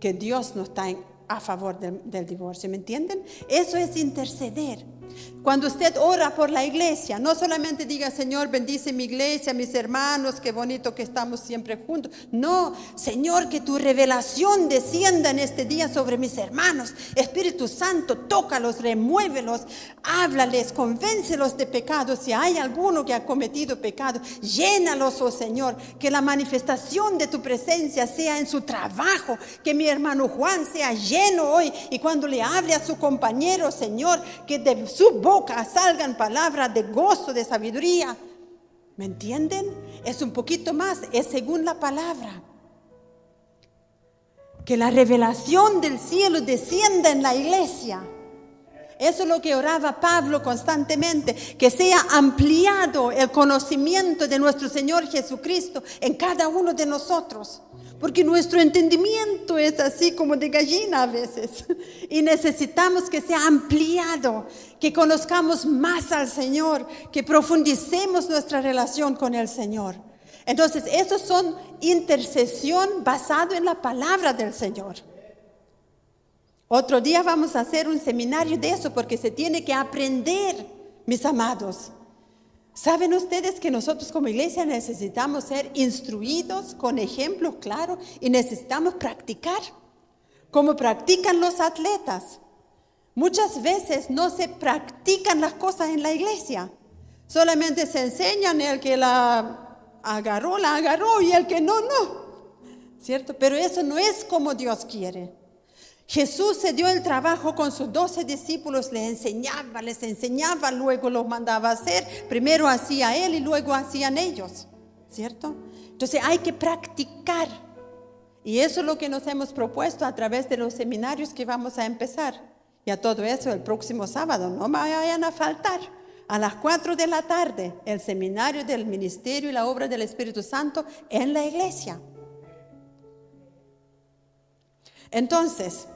que Dios no está a favor del divorcio. ¿Me entienden? Eso es interceder. Cuando usted ora por la iglesia, no solamente diga, Señor, bendice mi iglesia, mis hermanos, qué bonito que estamos siempre juntos. No, Señor, que tu revelación descienda en este día sobre mis hermanos. Espíritu Santo, tócalos, remuévelos, háblales, convéncelos de pecado. Si hay alguno que ha cometido pecado, llénalos, oh Señor. Que la manifestación de tu presencia sea en su trabajo. Que mi hermano Juan sea lleno hoy, y cuando le hable a su compañero, Señor, que de su boca salgan palabras de gozo, de sabiduría. ¿Me entienden? Es un poquito más, es según la palabra. Que la revelación del cielo descienda en la iglesia. Eso es lo que oraba Pablo constantemente, que sea ampliado el conocimiento de nuestro Señor Jesucristo en cada uno de nosotros. Porque nuestro entendimiento es así como de gallina a veces. Y necesitamos que sea ampliado, que conozcamos más al Señor, que profundicemos nuestra relación con el Señor. Entonces, esos son intercesión basado en la palabra del Señor. Otro día vamos a hacer un seminario de eso, porque se tiene que aprender, mis amados. ¿Saben ustedes que nosotros como iglesia necesitamos ser instruidos con ejemplos claros y necesitamos practicar como practican los atletas? Muchas veces no se practican las cosas en la iglesia. Solamente se enseñan, el que la agarró y el que no. ¿Cierto? Pero eso no es como Dios quiere. Jesús se dio el trabajo con sus 12 discípulos, les enseñaba, luego los mandaba a hacer. Primero hacía él y luego hacían ellos, ¿cierto? Entonces hay que practicar. Y eso es lo que nos hemos propuesto a través de los seminarios que vamos a empezar. Y a todo eso el próximo sábado, no vayan a faltar. A las 4 de la tarde, el seminario del ministerio y la obra del Espíritu Santo en la iglesia. Entonces,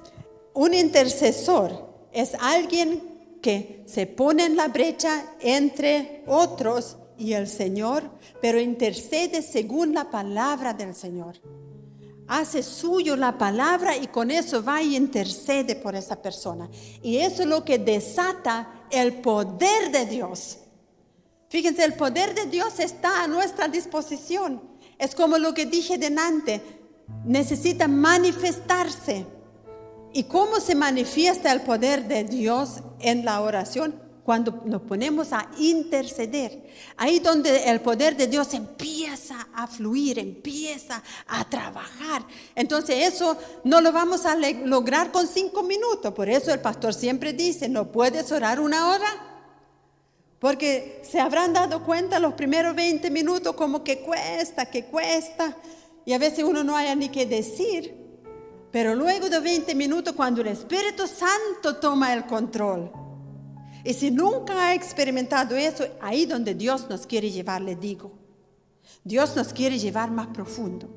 un intercesor es alguien que se pone en la brecha entre otros y el Señor, pero intercede según la palabra del Señor. Hace suyo la palabra y con eso va y intercede por esa persona. Y eso es lo que desata el poder de Dios. Fíjense, el poder de Dios está a nuestra disposición. Es como lo que dije delante, necesita manifestarse. ¿Y cómo se manifiesta el poder de Dios en la oración? Cuando nos ponemos a interceder. Ahí donde el poder de Dios empieza a fluir, empieza a trabajar. Entonces eso no lo vamos a lograr con 5 minutos. Por eso el pastor siempre dice, no puedes orar 1 hora. Porque se habrán dado cuenta los primeros 20 minutos como que cuesta. Y a veces uno no haya ni qué decir. Pero luego de 20 minutos, cuando el Espíritu Santo toma el control. Y si nunca ha experimentado eso, ahí donde Dios nos quiere llevar, le digo. Dios nos quiere llevar más profundo.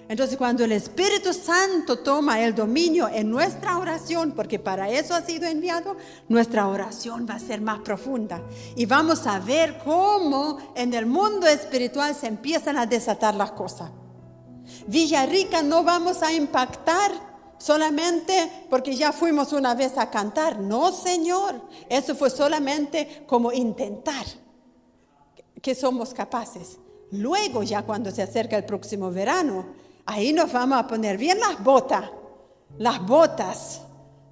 Entonces, cuando el Espíritu Santo toma el dominio en nuestra oración, porque para eso ha sido enviado, nuestra oración va a ser más profunda. Y vamos a ver cómo en el mundo espiritual se empiezan a desatar las cosas. Villarrica no vamos a impactar solamente porque ya fuimos una vez a cantar. No, Señor, eso fue solamente como intentar que somos capaces. Luego, ya cuando se acerca el próximo verano, ahí nos vamos a poner bien las botas,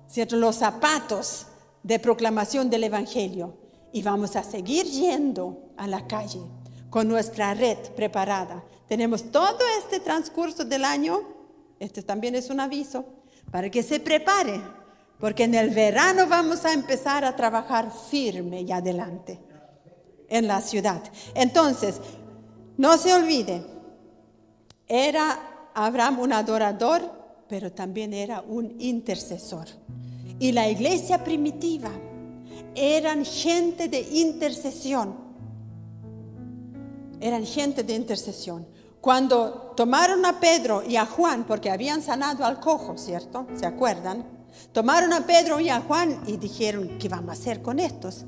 ¿cierto? Los zapatos de proclamación del Evangelio. Y vamos a seguir yendo a la calle con nuestra red preparada. Tenemos todo este transcurso del año, este también es un aviso, para que se prepare, porque en el verano vamos a empezar a trabajar firme y adelante en la ciudad. Entonces, no se olvide, era Abraham un adorador, pero también era un intercesor. Y la iglesia primitiva eran gente de intercesión. Eran gente de intercesión. Cuando tomaron a Pedro y a Juan, porque habían sanado al cojo, ¿cierto? ¿Se acuerdan? Tomaron a Pedro y a Juan y dijeron, ¿qué vamos a hacer con estos?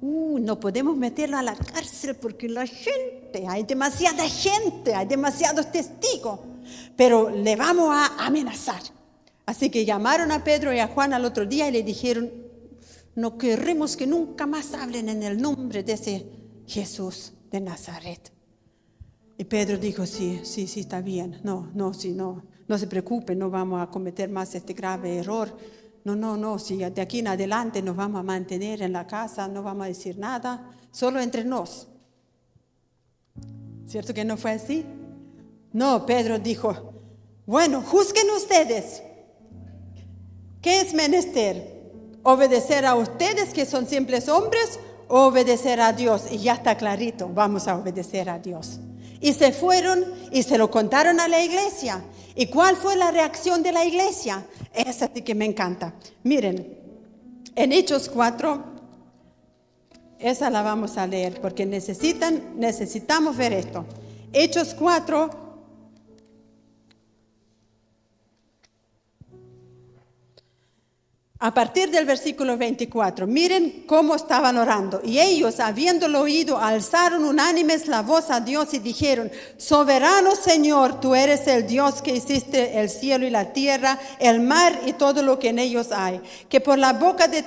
No podemos meterlo a la cárcel porque hay demasiada gente, hay demasiados testigos, pero le vamos a amenazar. Así que llamaron a Pedro y a Juan al otro día y le dijeron, no queremos que nunca más hablen en el nombre de ese Jesús de Nazaret. Y Pedro dijo, sí, está bien. No se preocupe, no vamos a cometer más este grave error. No, si de aquí en adelante nos vamos a mantener en la casa, no vamos a decir nada, solo entre nos. ¿Cierto que no fue así? No, Pedro dijo, bueno, juzguen ustedes. ¿Qué es menester? ¿Obedecer a ustedes que son simples hombres o obedecer a Dios? Y ya está clarito, vamos a obedecer a Dios. Y se fueron y se lo contaron a la iglesia. ¿Y cuál fue la reacción de la iglesia? Esa sí que me encanta. Miren, en Hechos 4, esa la vamos a leer porque necesitamos ver esto. Hechos 4, a partir del versículo 24, miren cómo estaban orando. Y ellos, habiéndolo oído, alzaron unánimes la voz a Dios y dijeron, soberano Señor, tú eres el Dios que hiciste el cielo y la tierra, el mar y todo lo que en ellos hay. Que por la boca de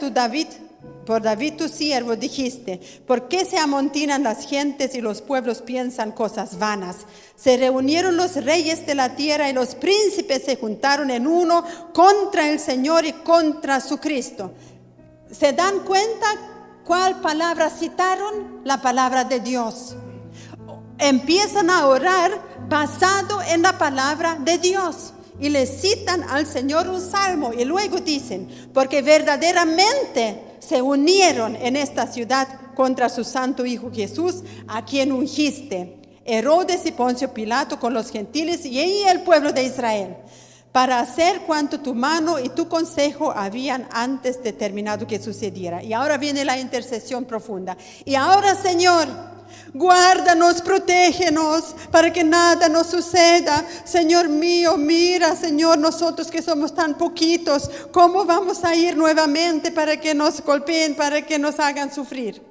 por David tu siervo dijiste, ¿por qué se amontinan las gentes y los pueblos piensan cosas vanas? Se reunieron los reyes de la tierra y los príncipes se juntaron en uno contra el Señor y contra su Cristo. ¿Se dan cuenta cuál palabra citaron? La palabra de Dios. Empiezan a orar basado en la palabra de Dios. Y le citan al Señor un salmo y luego dicen, porque verdaderamente se unieron en esta ciudad contra su santo Hijo Jesús, a quien ungiste, Herodes y Poncio Pilato con los gentiles y el pueblo de Israel, para hacer cuanto tu mano y tu consejo habían antes determinado que sucediera. Y ahora viene la intercesión profunda. Y ahora, Señor, guárdanos, protégenos para que nada nos suceda. Señor mío, mira, Señor, nosotros que somos tan poquitos, ¿cómo vamos a ir nuevamente para que nos golpeen, para que nos hagan sufrir?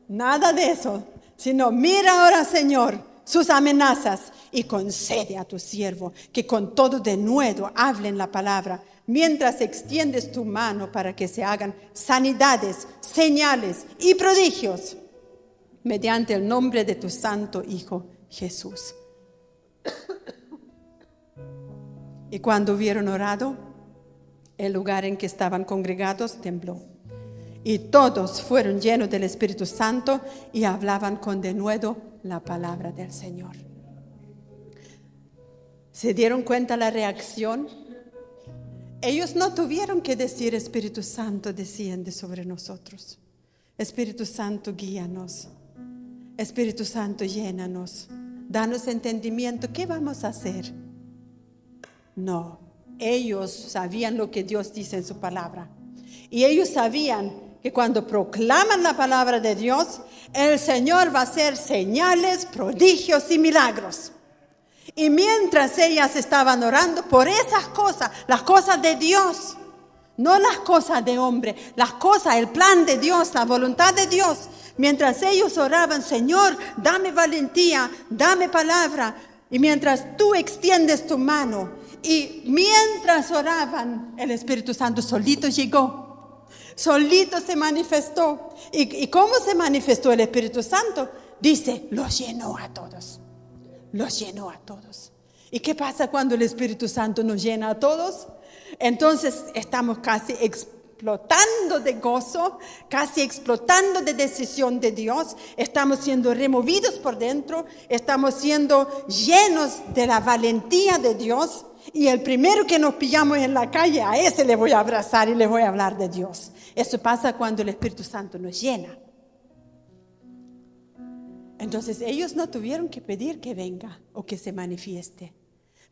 Nada de eso, sino mira ahora, Señor, sus amenazas y concede a tu siervo que con todo denuedo hablen la palabra, mientras extiendes tu mano para que se hagan sanidades, señales y prodigios mediante el nombre de tu santo Hijo Jesús. Y cuando hubieron orado, el lugar en que estaban congregados tembló. Y todos fueron llenos del Espíritu Santo y hablaban con denuedo la palabra del Señor. ¿Se dieron cuenta la reacción? Ellos no tuvieron que decir, Espíritu Santo, desciende sobre nosotros. Espíritu Santo, guíanos. Espíritu Santo, llénanos. Danos entendimiento. ¿Qué vamos a hacer? No, ellos sabían lo que Dios dice en su palabra. Y ellos sabían que cuando proclaman la palabra de Dios, el Señor va a hacer señales, prodigios y milagros. Y mientras ellas estaban orando por esas cosas, las cosas de Dios, no las cosas de hombre, las cosas, el plan de Dios, la voluntad de Dios, mientras ellos oraban, Señor, dame valentía, dame palabra, y mientras tú extiendes tu mano Y mientras oraban, el Espíritu Santo solito llegó, solito se manifestó. ¿Y cómo se manifestó el Espíritu Santo? Dice, los llenó a todos. Los llenó a todos. ¿Y qué pasa cuando el Espíritu Santo nos llena a todos? Entonces estamos casi explotando de gozo, casi explotando de decisión de Dios. Estamos siendo removidos por dentro, estamos siendo llenos de la valentía de Dios. Y el primero que nos pillamos en la calle, a ese le voy a abrazar y le voy a hablar de Dios. Eso pasa cuando el Espíritu Santo nos llena. Entonces ellos no tuvieron que pedir que venga o que se manifieste.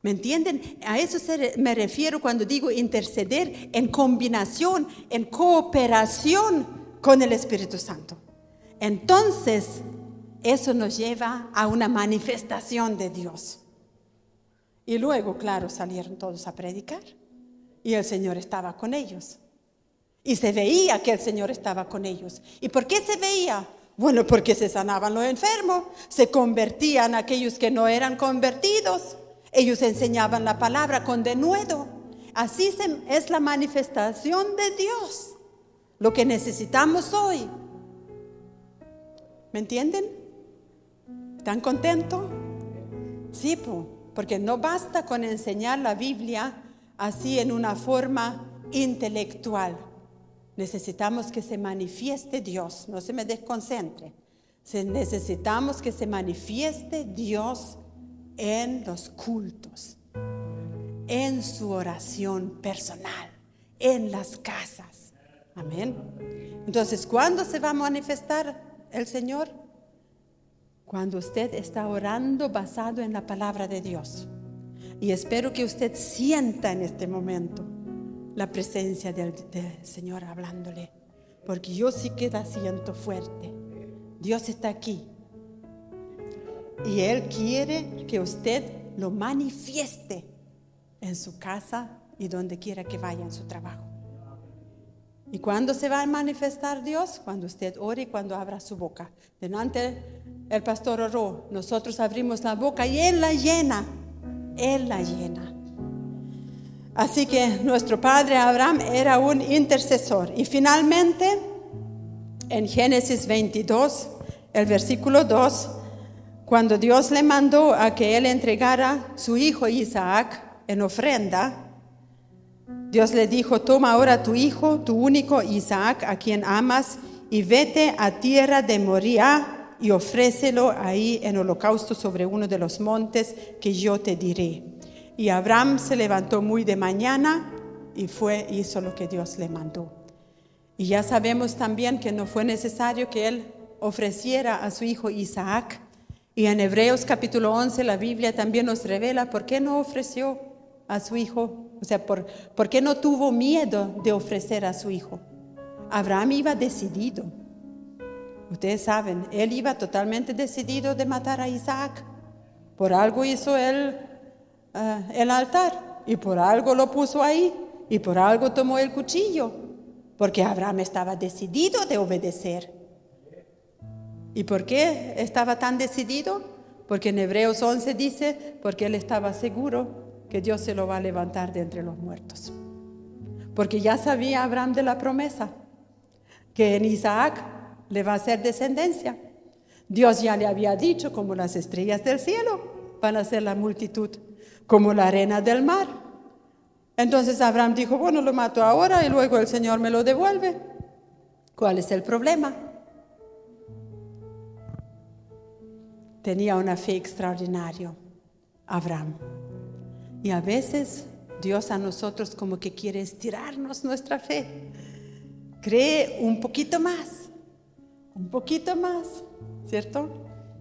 ¿Me entienden? A eso me refiero cuando digo interceder en combinación, en cooperación con el Espíritu Santo. Entonces, eso nos lleva a una manifestación de Dios. Y luego, claro, salieron todos a predicar y el Señor estaba con ellos. Y se veía que el Señor estaba con ellos. ¿Y por qué se veía? Bueno, porque se sanaban los enfermos, se convertían aquellos que no eran convertidos. Ellos enseñaban la palabra con denuedo. Así es la manifestación de Dios. Lo que necesitamos hoy. ¿Me entienden? ¿Están contentos? Sí, porque no basta con enseñar la Biblia así en una forma intelectual. Necesitamos que se manifieste Dios. No se me desconcentre. Necesitamos que se manifieste Dios en los cultos, en su oración personal, en las casas. Amén. Entonces, ¿cuándo se va a manifestar el Señor? Cuando usted está orando basado en la palabra de Dios. Y espero que usted sienta en este momento la presencia del Señor hablándole, porque yo sí que la siento fuerte. Dios está aquí. Y Él quiere que usted lo manifieste en su casa y donde quiera que vaya en su trabajo. ¿Y cuándo se va a manifestar Dios? Cuando usted ore y cuando abra su boca. Delante el pastor oró, nosotros abrimos la boca y Él la llena. Él la llena. Así que nuestro padre Abraham era un intercesor. Y finalmente, en Génesis 22, el versículo 2, cuando Dios le mandó a que él entregara su hijo Isaac en ofrenda, Dios le dijo, toma ahora tu hijo, tu único Isaac, a quien amas, y vete a tierra de Moriah y ofrécelo ahí en holocausto sobre uno de los montes que yo te diré. Y Abraham se levantó muy de mañana y hizo lo que Dios le mandó. Y ya sabemos también que no fue necesario que él ofreciera a su hijo Isaac. Y en Hebreos capítulo 11 la Biblia también nos revela por qué no ofreció a su hijo. O sea, por qué no tuvo miedo de ofrecer a su hijo. Abraham iba decidido. Ustedes saben, él iba totalmente decidido de matar a Isaac. Por algo hizo él el altar y por algo lo puso ahí y por algo tomó el cuchillo. Porque Abraham estaba decidido de obedecer. ¿Y por qué estaba tan decidido? Porque en Hebreos 11 dice, porque él estaba seguro que Dios se lo va a levantar de entre los muertos. Porque ya sabía Abraham de la promesa, que en Isaac le va a hacer descendencia. Dios ya le había dicho, como las estrellas del cielo van a ser la multitud, como la arena del mar. Entonces Abraham dijo, bueno, lo mato ahora y luego el Señor me lo devuelve. ¿Cuál es el problema? Tenía una fe extraordinaria, Abraham. Y a veces Dios a nosotros como que quiere estirarnos nuestra fe. Cree un poquito más, ¿cierto?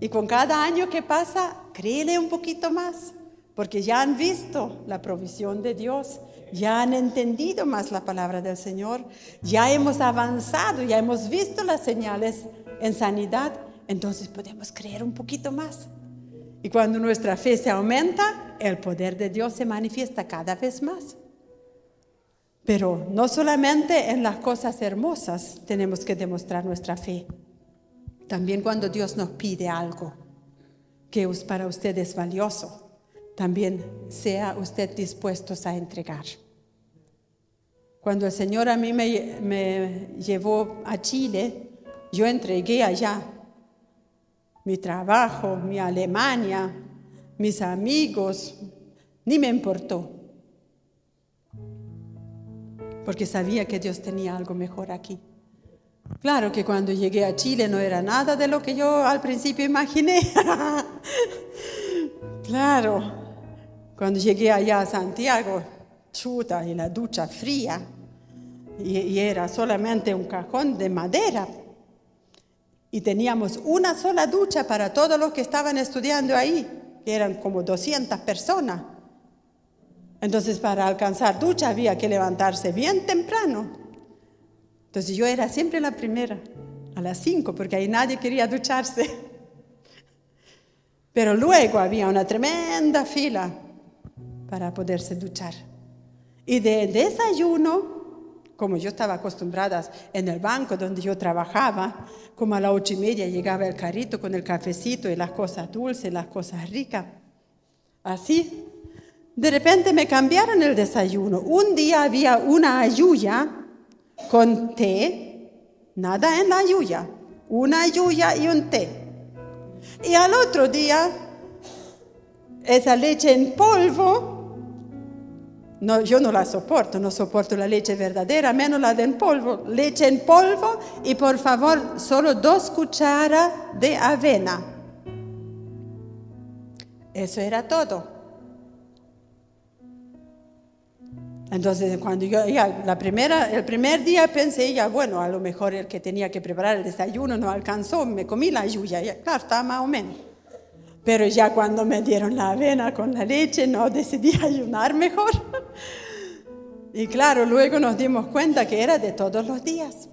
Y con cada año que pasa, créele un poquito más, porque ya han visto la provisión de Dios, ya han entendido más la palabra del Señor, ya hemos avanzado, ya hemos visto las señales en sanidad. Entonces podemos creer un poquito más. Y cuando nuestra fe se aumenta, el poder de Dios se manifiesta cada vez más. Pero no solamente en las cosas hermosas tenemos que demostrar nuestra fe. También cuando Dios nos pide algo que para usted es valioso, también sea usted dispuesto a entregar. Cuando el Señor a mí me llevó a Chile, yo entregué allá mi trabajo, mi Alemania, mis amigos, ni me importó. Porque sabía que Dios tenía algo mejor aquí. Claro que cuando llegué a Chile no era nada de lo que yo al principio imaginé. Claro, cuando llegué allá a Santiago, chuta, y la ducha fría, y era solamente un cajón de madera. Y teníamos una sola ducha para todos los que estaban estudiando ahí, que eran como 200 personas. Entonces, para alcanzar ducha había que levantarse bien temprano. Entonces, yo era siempre la primera, a las 5, porque ahí nadie quería ducharse. Pero luego había una tremenda fila para poderse duchar. Y de desayuno, como yo estaba acostumbrada en el banco donde yo trabajaba, como a las 8:30 llegaba el carrito con el cafecito y las cosas dulces, las cosas ricas. Así. De repente me cambiaron el desayuno. Un día había una ayuya con té, nada en la ayuya, una ayuya y un té. Y al otro día, esa leche en polvo, no, yo no la soporto, no soporto la leche verdadera, menos la de en polvo. Leche en polvo y por favor, solo 2 cucharas de avena. Eso era todo. Entonces, cuando yo el primer día pensé, bueno, a lo mejor el que tenía que preparar el desayuno no alcanzó, me comí la yuya, claro, estaba más o menos. Pero ya cuando me dieron la avena con la leche, no decidí ayunar mejor. Y claro, luego nos dimos cuenta que era de todos los días.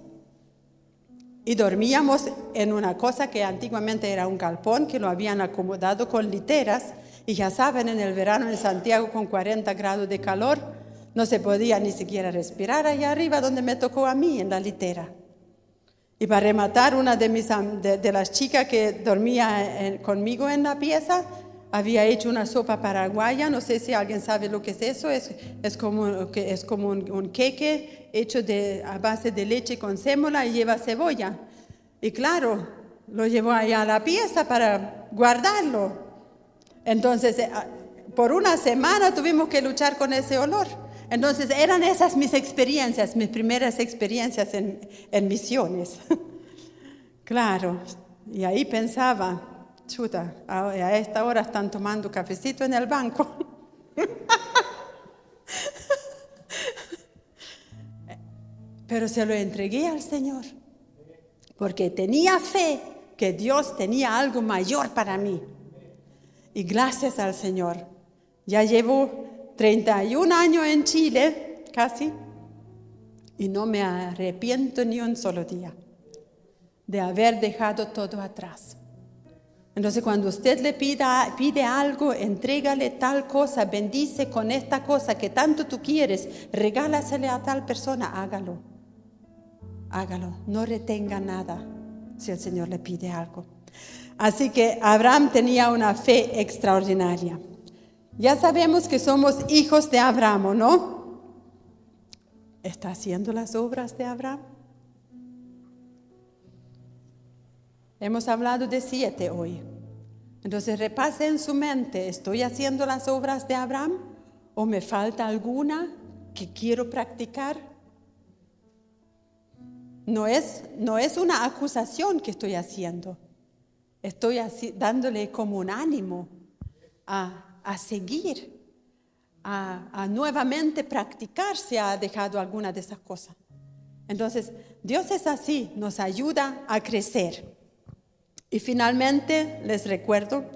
Y dormíamos en una cosa que antiguamente era un galpón, que lo habían acomodado con literas. Y ya saben, en el verano en Santiago con 40 grados de calor, no se podía ni siquiera respirar allá arriba donde me tocó a mí, en la litera. Y para rematar, una de las chicas que dormía conmigo en la pieza había hecho una sopa paraguaya. No sé si alguien sabe lo que es eso. Es como un queque hecho a base de leche con sémola y lleva cebolla. Y claro, lo llevó allá a la pieza para guardarlo. Entonces, por una semana tuvimos que luchar con ese olor. Entonces, eran esas mis experiencias, mis primeras experiencias en misiones. Claro, y ahí pensaba, chuta, a esta hora están tomando cafecito en el banco. Pero se lo entregué al Señor, porque tenía fe que Dios tenía algo mayor para mí. Y gracias al Señor, ya llevo 31 años en Chile, casi, y no me arrepiento ni un solo día de haber dejado todo atrás. Entonces, cuando usted le pide algo, entrégale tal cosa, bendice con esta cosa que tanto tú quieres, regálasele a tal persona, hágalo. Hágalo, no retenga nada si el Señor le pide algo. Así que Abraham tenía una fe extraordinaria. Ya sabemos que somos hijos de Abraham, ¿no? ¿Está haciendo las obras de Abraham? Hemos hablado de 7 hoy. Entonces repase en su mente, ¿estoy haciendo las obras de Abraham? ¿O me falta alguna que quiero practicar? No es una acusación que estoy haciendo. Estoy dándole como un ánimo a seguir, a nuevamente practicar si ha dejado alguna de esas cosas. Entonces, Dios es así, nos ayuda a crecer. Y finalmente, les recuerdo,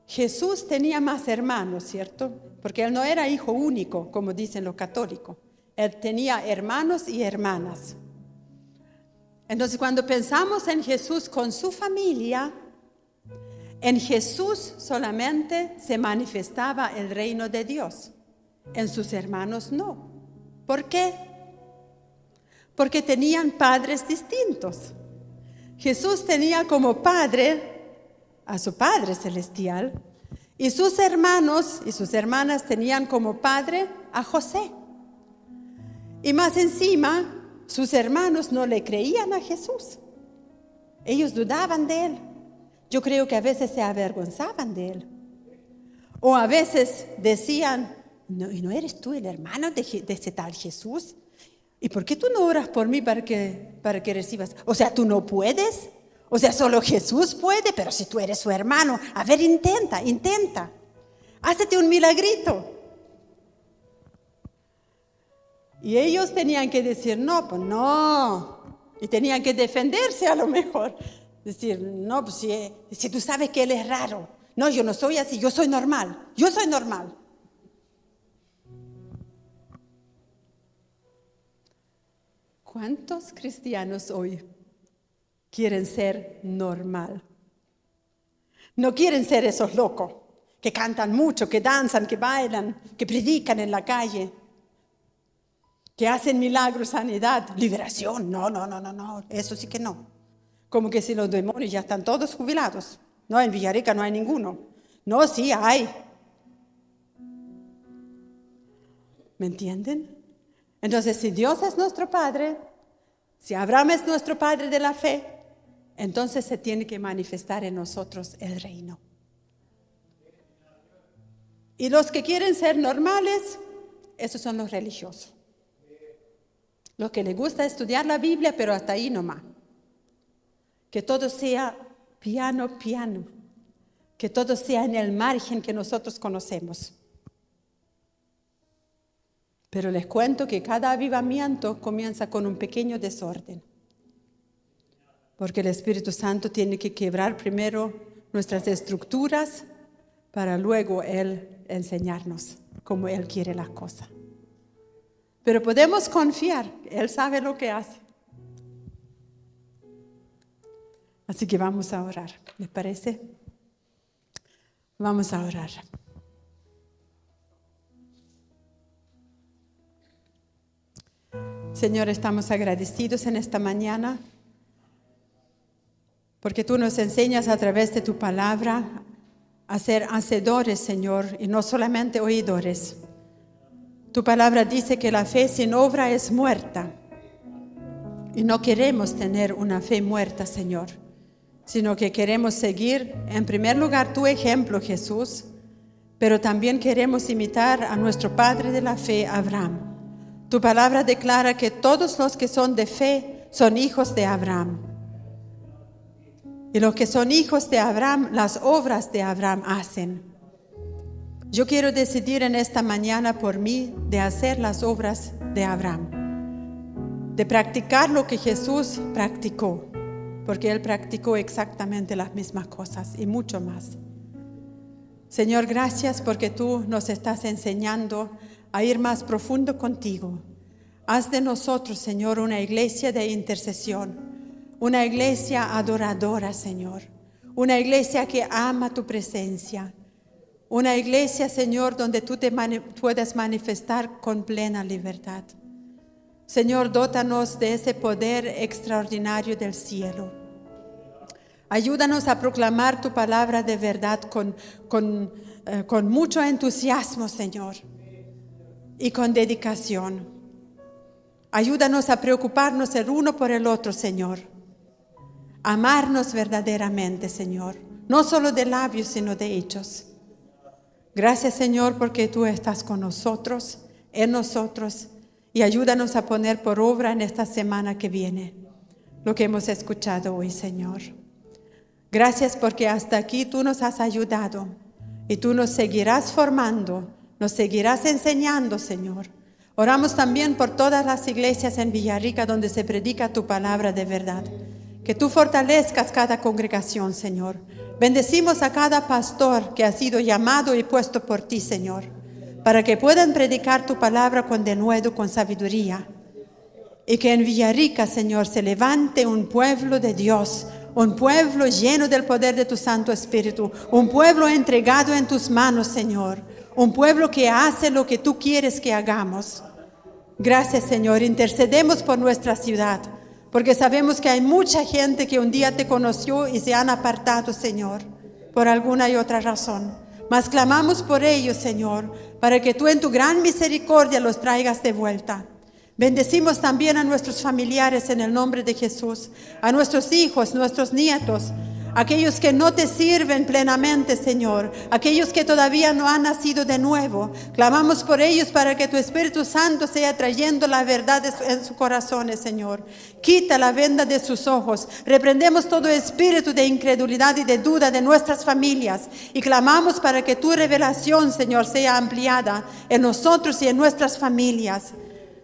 Jesús tenía más hermanos, ¿cierto? Porque Él no era hijo único, como dicen los católicos. Él tenía hermanos y hermanas. Entonces, cuando pensamos en Jesús con su familia, en Jesús solamente se manifestaba el reino de Dios. En sus hermanos no. ¿Por qué? Porque tenían padres distintos. Jesús tenía como padre a su Padre Celestial Y sus hermanos y sus hermanas tenían como padre a José. Y más encima, sus hermanos no le creían a Jesús. Ellos dudaban de él. Yo creo que a veces se avergonzaban de él. O a veces decían, ¿no eres tú el hermano de ese tal Jesús? ¿Y por qué tú no oras por mí para que recibas? O sea, ¿tú no puedes? O sea, solo Jesús puede, pero si tú eres su hermano, a ver, intenta. Hácete un milagrito. Y ellos tenían que decir, no, pues no. Y tenían que defenderse a lo mejor. Decir, no, pues si tú sabes que él es raro. No, yo no soy así, yo soy normal. ¿Cuántos cristianos hoy quieren ser normal? No quieren ser esos locos que cantan mucho, que danzan, que bailan, que predican en la calle, que hacen milagros, sanidad, liberación. No, eso sí que no. Como que si los demonios ya están todos jubilados. No, en Villarrica no hay ninguno. No, sí hay. ¿Me entienden? Entonces, si Dios es nuestro Padre, si Abraham es nuestro Padre de la fe, entonces se tiene que manifestar en nosotros el reino. Y los que quieren ser normales, esos son los religiosos. Los que les gusta estudiar la Biblia, pero hasta ahí nomás. Que todo sea piano. Que todo sea en el margen que nosotros conocemos. Pero les cuento que cada avivamiento comienza con un pequeño desorden. Porque el Espíritu Santo tiene que quebrar primero nuestras estructuras para luego Él enseñarnos cómo Él quiere las cosas. Pero podemos confiar, Él sabe lo que hace. Así que vamos a orar, ¿les parece? Vamos a orar. Señor, estamos agradecidos en esta mañana porque tú nos enseñas a través de tu palabra a ser hacedores, Señor, y no solamente oidores. Tu palabra dice que la fe sin obra es muerta. Y no queremos tener una fe muerta, Señor, sino que queremos seguir, en primer lugar, tu ejemplo, Jesús, pero también queremos imitar a nuestro Padre de la fe, Abraham. Tu palabra declara que todos los que son de fe son hijos de Abraham. Y los que son hijos de Abraham, las obras de Abraham hacen. Yo quiero decidir en esta mañana por mí de hacer las obras de Abraham, de practicar lo que Jesús practicó, porque Él practicó exactamente las mismas cosas y mucho más. Señor, gracias porque tú nos estás enseñando a ir más profundo contigo. Haz de nosotros, Señor, una iglesia de intercesión, una iglesia adoradora, Señor, una iglesia que ama tu presencia, una iglesia, Señor, donde tú te puedas manifestar con plena libertad. Señor, dótanos de ese poder extraordinario del cielo. Ayúdanos a proclamar tu palabra de verdad con mucho entusiasmo, Señor, y con dedicación. Ayúdanos a preocuparnos el uno por el otro, Señor. Amarnos verdaderamente, Señor, no solo de labios, sino de hechos. Gracias, Señor, porque tú estás con nosotros, en nosotros, y ayúdanos a poner por obra en esta semana que viene lo que hemos escuchado hoy, Señor. Gracias porque hasta aquí tú nos has ayudado y tú nos seguirás formando, nos seguirás enseñando, Señor. Oramos también por todas las iglesias en Villarrica donde se predica tu palabra de verdad. Que tú fortalezcas cada congregación, Señor. Bendecimos a cada pastor que ha sido llamado y puesto por ti, Señor, para que puedan predicar tu palabra con denuedo, con sabiduría. Y que en Villarrica, Señor, se levante un pueblo de Dios, un pueblo lleno del poder de tu Santo Espíritu, un pueblo entregado en tus manos, Señor, un pueblo que hace lo que tú quieres que hagamos. Gracias, Señor. Intercedemos por nuestra ciudad, porque sabemos que hay mucha gente que un día te conoció y se han apartado, Señor, por alguna y otra razón. Mas clamamos por ellos, Señor, para que tú en tu gran misericordia los traigas de vuelta. Bendecimos también a nuestros familiares en el nombre de Jesús, a nuestros hijos, nuestros nietos, aquellos que no te sirven plenamente, Señor, aquellos que todavía no han nacido de nuevo. Clamamos por ellos para que tu Espíritu Santo sea trayendo la verdad en sus corazones, Señor. Quita la venda de sus ojos. Reprendemos todo espíritu de incredulidad y de duda de nuestras familias y clamamos para que tu revelación, Señor, sea ampliada en nosotros y en nuestras familias.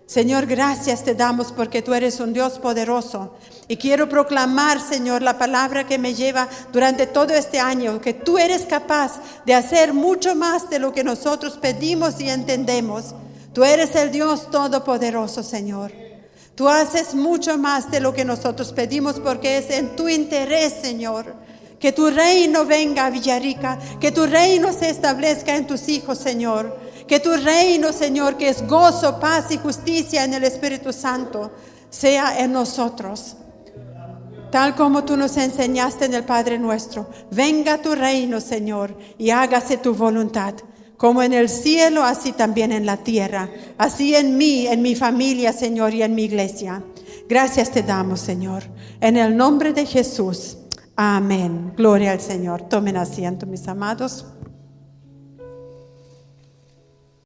Señor, gracias te damos porque tú eres un Dios poderoso. Y quiero proclamar, Señor, la palabra que me lleva durante todo este año, que tú eres capaz de hacer mucho más de lo que nosotros pedimos y entendemos. Tú eres el Dios todopoderoso, Señor. Tú haces mucho más de lo que nosotros pedimos porque es en tu interés, Señor. Que tu reino venga a Villarrica, que tu reino se establezca en tus hijos, Señor. Que tu reino, Señor, que es gozo, paz y justicia en el Espíritu Santo, sea en nosotros. Tal como tú nos enseñaste en el Padre Nuestro. Venga tu reino, Señor, y hágase tu voluntad. Como en el cielo, así también en la tierra. Así en mí, en mi familia, Señor, y en mi iglesia. Gracias te damos, Señor. En el nombre de Jesús. Amén. Gloria al Señor. Tomen asiento, mis amados.